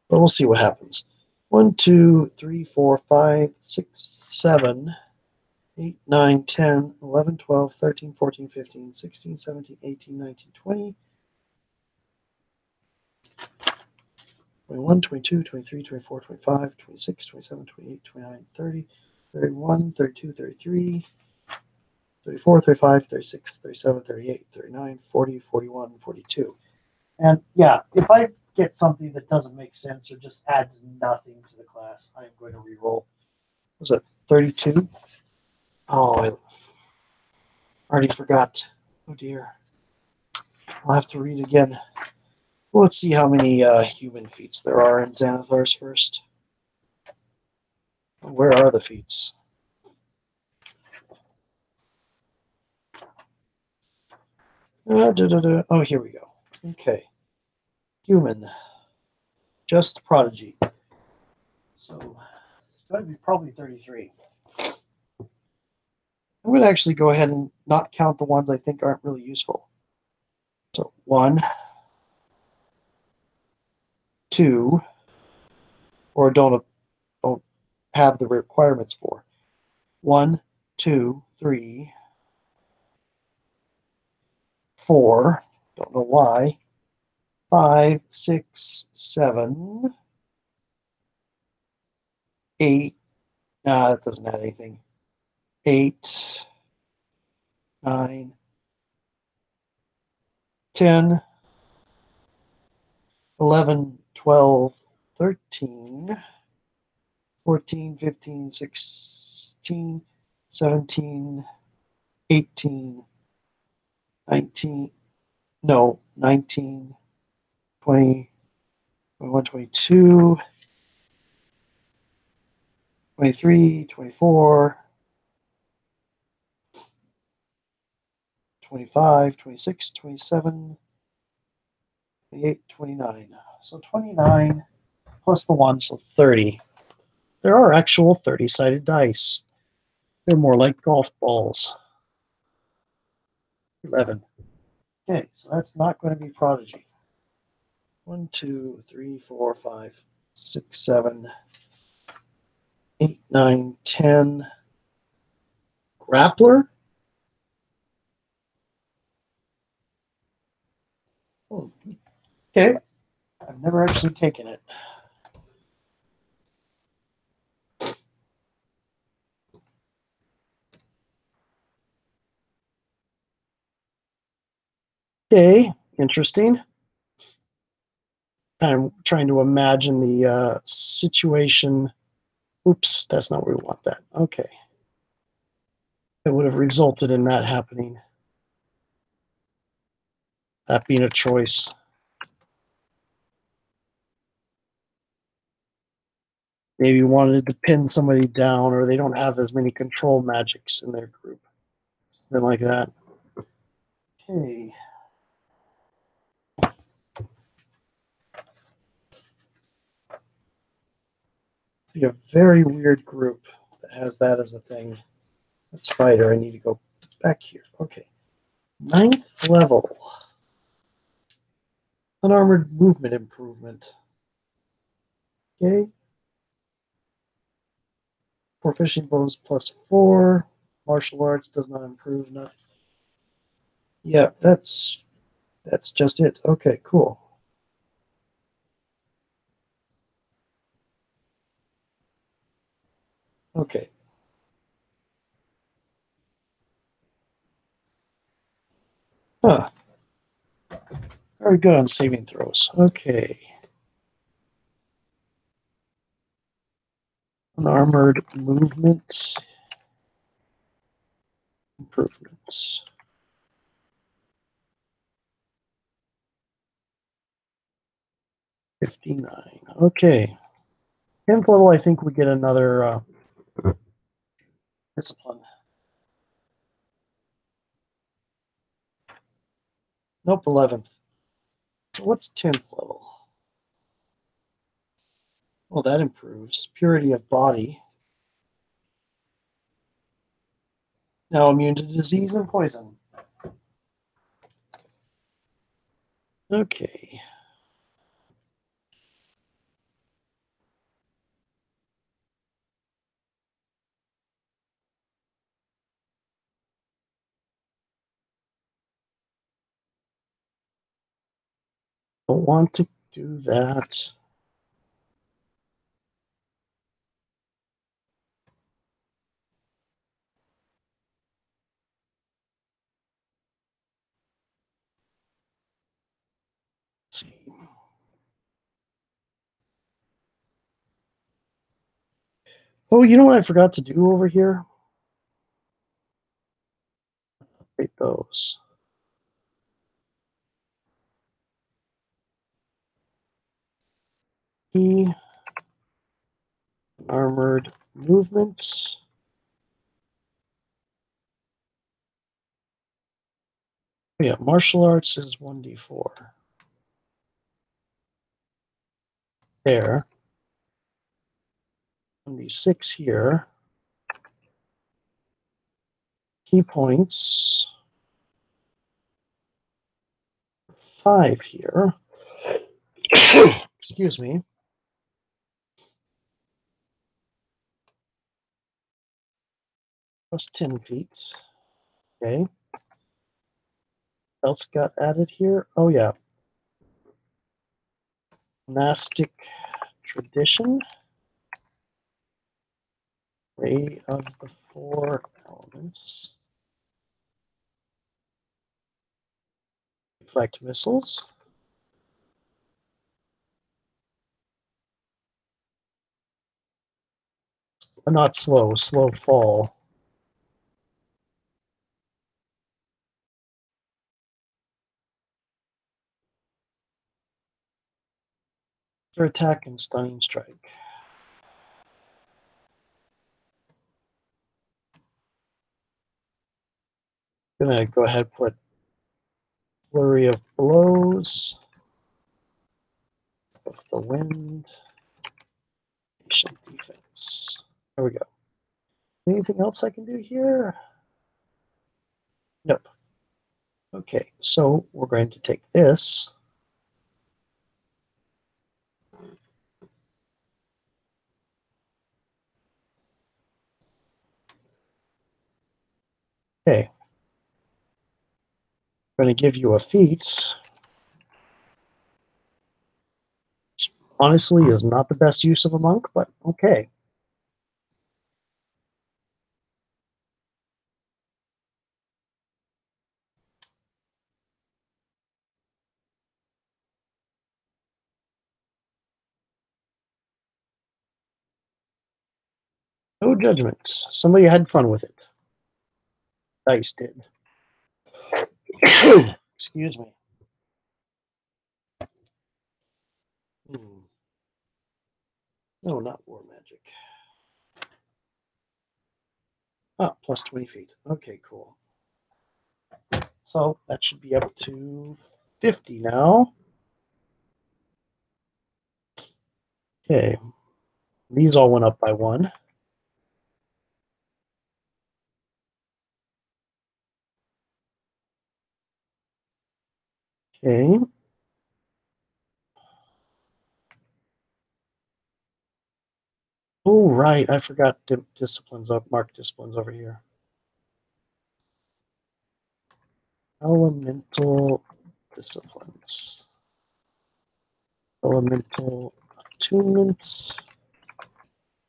But we'll see what happens. 1, 2, 3, 4, 5, 6, 7, 8, 9, 10, 11, 12, 13, 14, 15, 16, 17, 18, 19, 20, 21, 22, 23, 24, 25, 26, 27, 28, 29, 30, 31, 32, 33, 34, 35, 36, 37, 38, 39, 40, 41, 42. And yeah, if I get something that doesn't make sense or just adds nothing to the class, I'm going to re-roll. Was it 32? Oh, I already forgot. Oh dear. I'll have to read again. Well, let's see how many human feats there are in Xanathars first. Where are the feats? Oh, here we go. Okay. Human. Just Prodigy. So, it's going to be probably 33. I'm going to actually go ahead and not count the ones I think aren't really useful. So, 1, 2, or don't have the requirements for. 1, 2, 3, 4. Don't know why. 5, 6, 7, 8. That doesn't add anything. 8, 9, 10, 11, 12, 13, 14, 15, 16, 17, 18, 19, no, 19, 20, 21, 22, 23, 24, 25, 26, 27, 28, 29. So 29 plus the 1, so 30. There are actual 30-sided dice. They're more like golf balls. 11. Okay, so that's not going to be Prodigy. 1, 2, 3, 4, 5, 6, 7, 8, 9, 10. Grappler? Hmm. Okay, I've never actually taken it. Okay, interesting. Kind of trying to imagine the situation. Oops, that's not where we want that. Okay. That would have resulted in that happening. That being a choice. Maybe wanted to pin somebody down, or they don't have as many control magics in their group. Something like that. Okay. Be a very weird group that has that as a thing. That's fighter. I need to go back here. Okay. 9th level. Unarmored movement improvement. Okay. Proficient bonus +4. Martial arts does not improve nothing. Yeah, that's just it. Okay, cool. Okay. Huh. Very good on saving throws. Okay. Unarmored movements improvements. 59. Okay. 10th level, I think we get another discipline. Nope, 11th. So what's 10th level? Well, that improves. Purity of body. Now immune to disease and poison. Okay. Don't want to do that. Let's see. Oh, you know what I forgot to do over here? Update those. E armored movements. Oh, yeah, martial arts is 1d4. There. 1d6 here. Key points. 5 here. Excuse me. Plus 10 feet. Okay. What else got added here? Oh, yeah. Monastic tradition. Ray of the 4 elements. Reflect missiles. Not slow, slow fall. Attack and stunning strike. Gonna go ahead and put flurry of blows. of the wind. Patient defense. There we go. Anything else I can do here? Nope. Okay, so we're going to take this. Okay. I'm going to give you a feat. Honestly, is not the best use of a monk, but okay. No judgments. Somebody had fun with it. Dice did. Excuse me. No, not war magic. Ah, plus 20 feet. Okay, cool. So that should be up to 50 now. Okay. These all went up by 1. Okay. Oh, right. I forgot disciplines, mark disciplines over here. Elemental disciplines. Elemental attunements.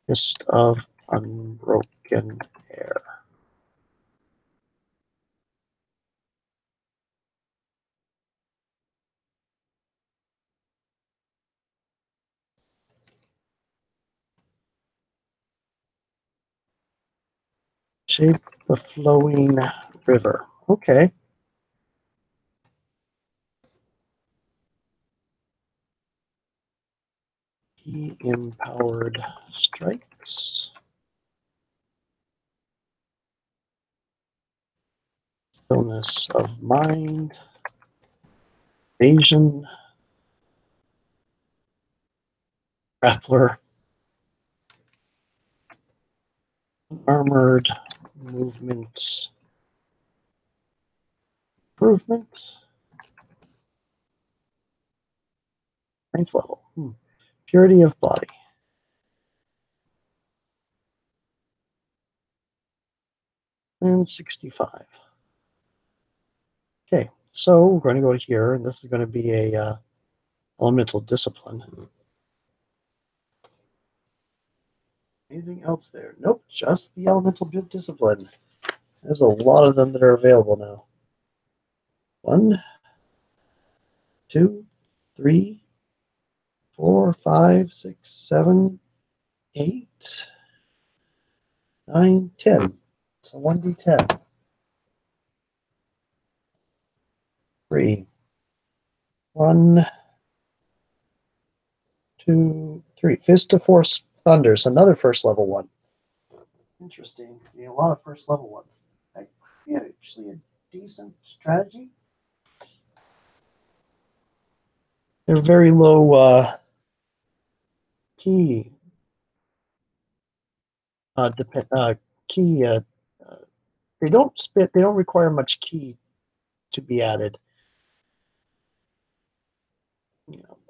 Fist of unbroken air. Shape the flowing river. Okay. He empowered strikes. Stillness of mind. Evasion. Grappler. Armored movement. Improvement. Strength level. Purity of body. And 65. Okay, so we're going to go here, and this is going to be a elemental discipline. Anything else there? Nope, just the elemental discipline. There's a lot of them that are available now. 1, 2, 3, 4, 5, 6, 7, 8, 9, 10. So 1d10. 3. 1, 2, 3. Fist of Force Thunders, another first level one. Interesting. A lot of first level ones. Yeah, actually a decent strategy. They're very low key. Key. They don't spit. They don't require much key to be added.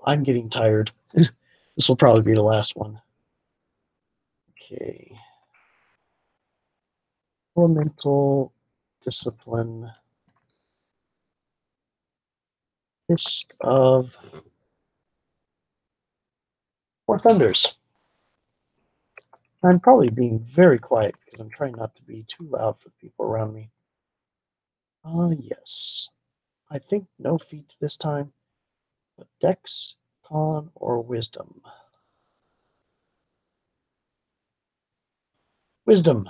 I'm getting tired. This will probably be the last one. Okay. Elemental discipline. Fist of Four Thunders. I'm probably being very quiet because I'm trying not to be too loud for the people around me. Yes. I think no feat this time, but Dex, Con, or Wisdom. Wisdom.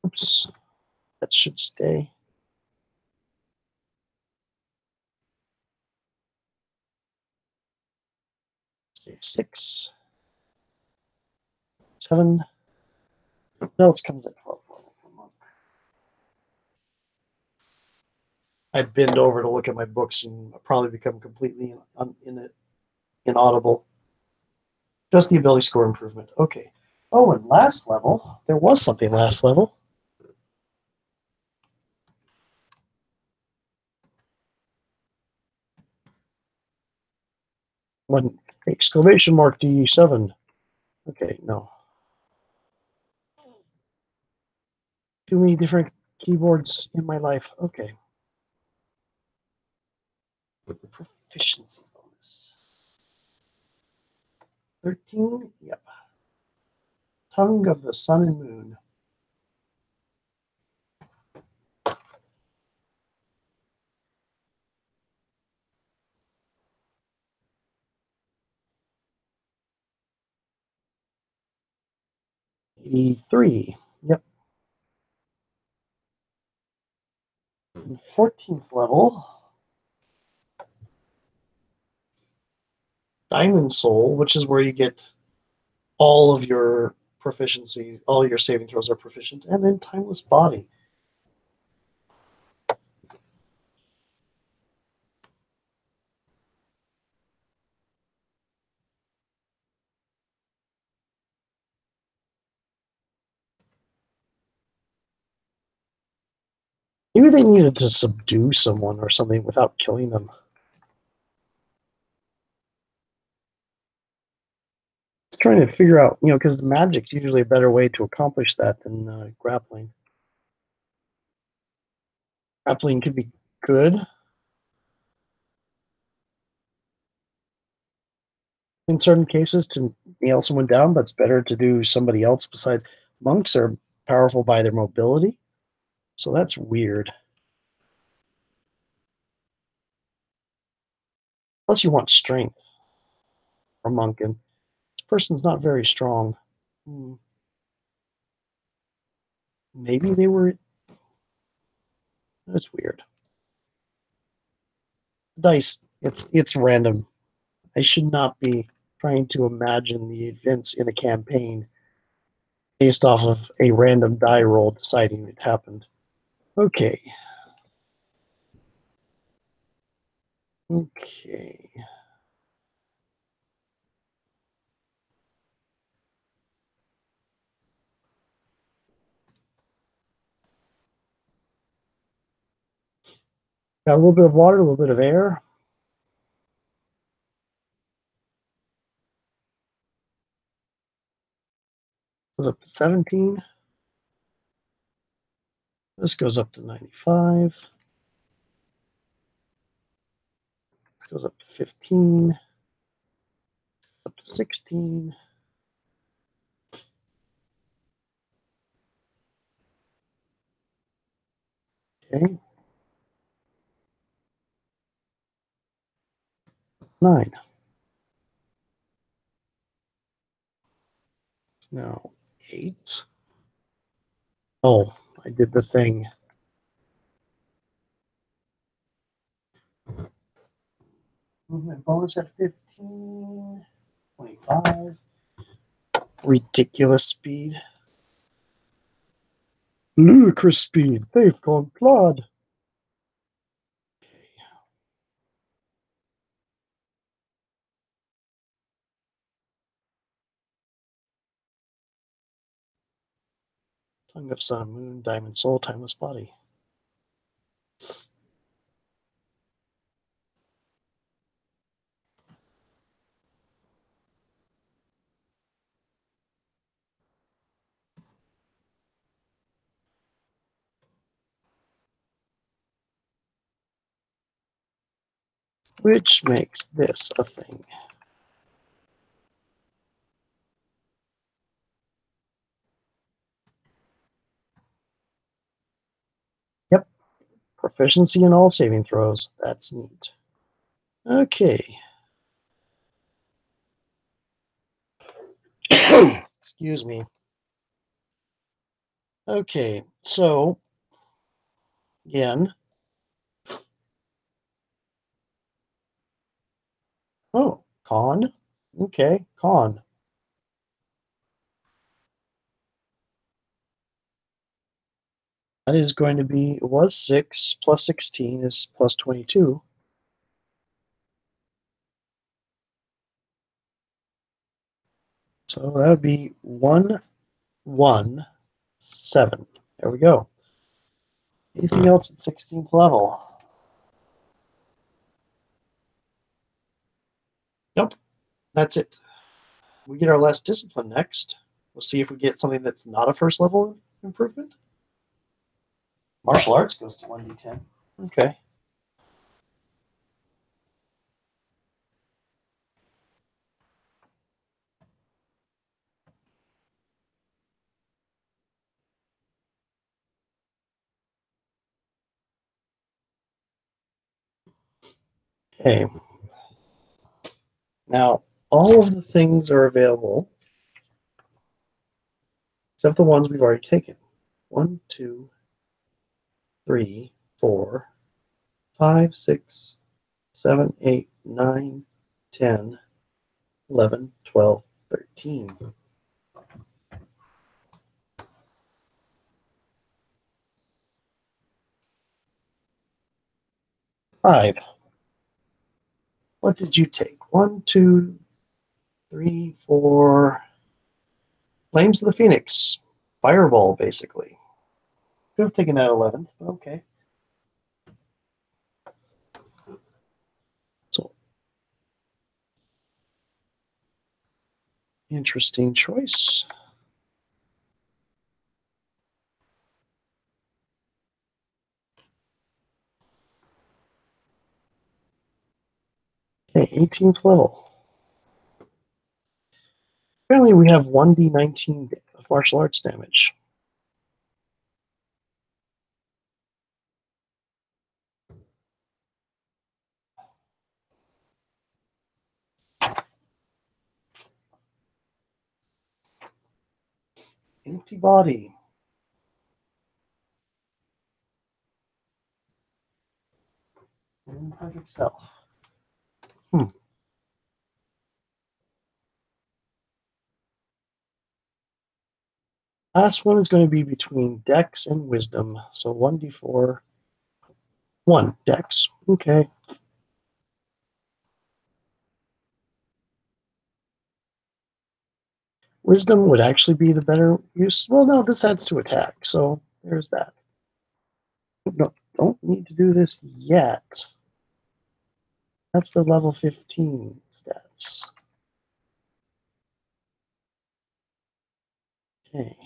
Oops. That should stay. Stay 6. 7. What else comes at 12? I bend over to look at my books and probably become completely inaudible. Just the ability score improvement. Okay. Oh, and last level, there was something last level. One exclamation mark D7. Okay, no. Too many different keyboards in my life. Okay. Proficiency bonus. 13? Yep. Tongue of the Sun and Moon. '83. Yep. 14th level. Diamond Soul, which is where you get all of your proficiencies, all your saving throws are proficient, and then Timeless Body. Maybe they needed to subdue someone or something without killing them. Just trying to figure out, because magic's usually a better way to accomplish that than grappling. Grappling could be good in certain cases to nail someone down, but it's better to do somebody else besides. Monks are powerful by their mobility, so that's weird. Plus, you want strength for monk, and this person's not very strong. Maybe they were. That's weird. Dice. It's random. I should not be trying to imagine the events in a campaign based off of a random die roll deciding it happened. Okay. Okay. Got a little bit of water, a little bit of air. Goes up to 17. This goes up to 95. This goes up to 15. Up to 16. Okay. 9. Now 8. Oh, I did the thing. Movement bonus at 15. 25. Ridiculous speed. Ludicrous speed. They've gone plod. Tongue of Sun and Moon, Diamond Soul, Timeless Body. Which makes this a thing. Yep. Proficiency in all saving throws. That's neat. Okay. Excuse me. Okay, so again. Oh, con. Okay, con. That is going to be, it was 6 plus 16 is plus 22. So that would be 117. There we go. Anything else at 16th level? Nope, that's it. We get our last discipline next. We'll see if we get something that's not a first level improvement. Martial arts goes to 1d10. Okay. Okay. Now, all of the things are available except the ones we've already taken. 1, 2, 3, 4, 5, 6, 7, 8, 9, 10, 11, 12, 13. 5. What did you take? 1, 2, 3, 4. Flames of the Phoenix. Fireball, basically. Could have taken that 11th, but okay. So, interesting choice. Okay, 18th level. Apparently we have 1d19 of martial arts damage. Empty body. Imperfect self. Last one is going to be between Dex and Wisdom. So 1d4. 1 Dex. Okay. Wisdom would actually be the better use. Well, no, this adds to attack. So there's that. No, don't need to do this yet. That's the level 15 stats. Okay.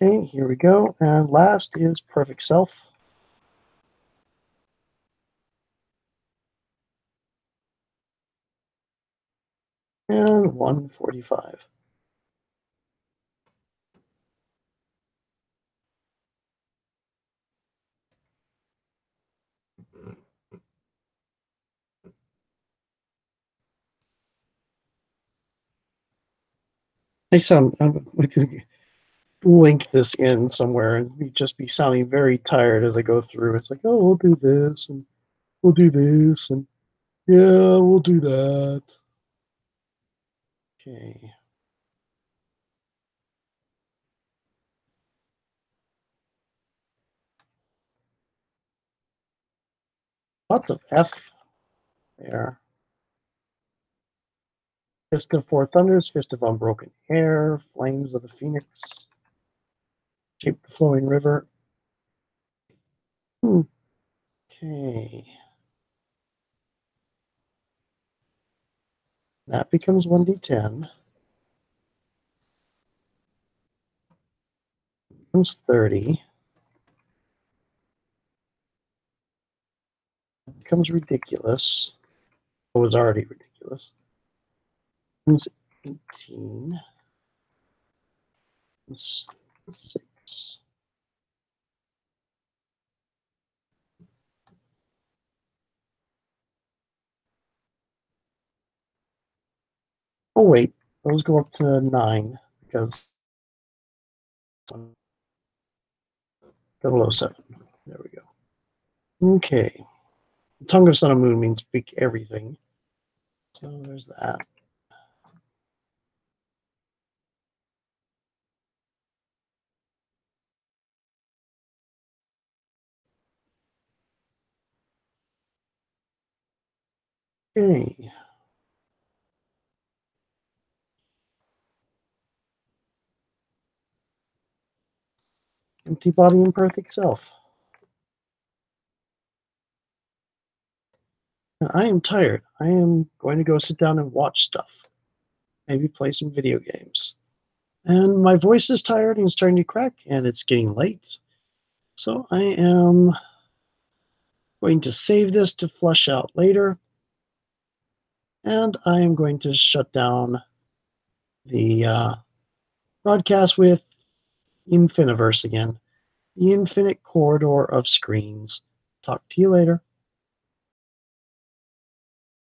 Okay, here we go. And last is Perfect Self. And 145. I'm going to link this in somewhere and just be sounding very tired as I go through. It's like, oh, we'll do this and we'll do this and yeah, we'll do that. Okay. Lots of F there. Fist of Four Thunders, Fist of Unbroken Air, Flames of the Phoenix, Shape the Flowing River. Okay. That becomes 1d10. Becomes 30. Becomes ridiculous. It was already ridiculous. Becomes 18. Becomes 6. Oh, wait. those go up to 9 because 007. There we go. Okay. Tongue of Sun and Moon means speak everything. So there's that. Okay. Empty body and perfect self. I am tired. I am going to go sit down and watch stuff. Maybe play some video games. And my voice is tired and starting to crack, and it's getting late. So I am going to save this to flush out later. And I am going to shut down the broadcast with Infiniverse again. The infinite corridor of screens. Talk to you later.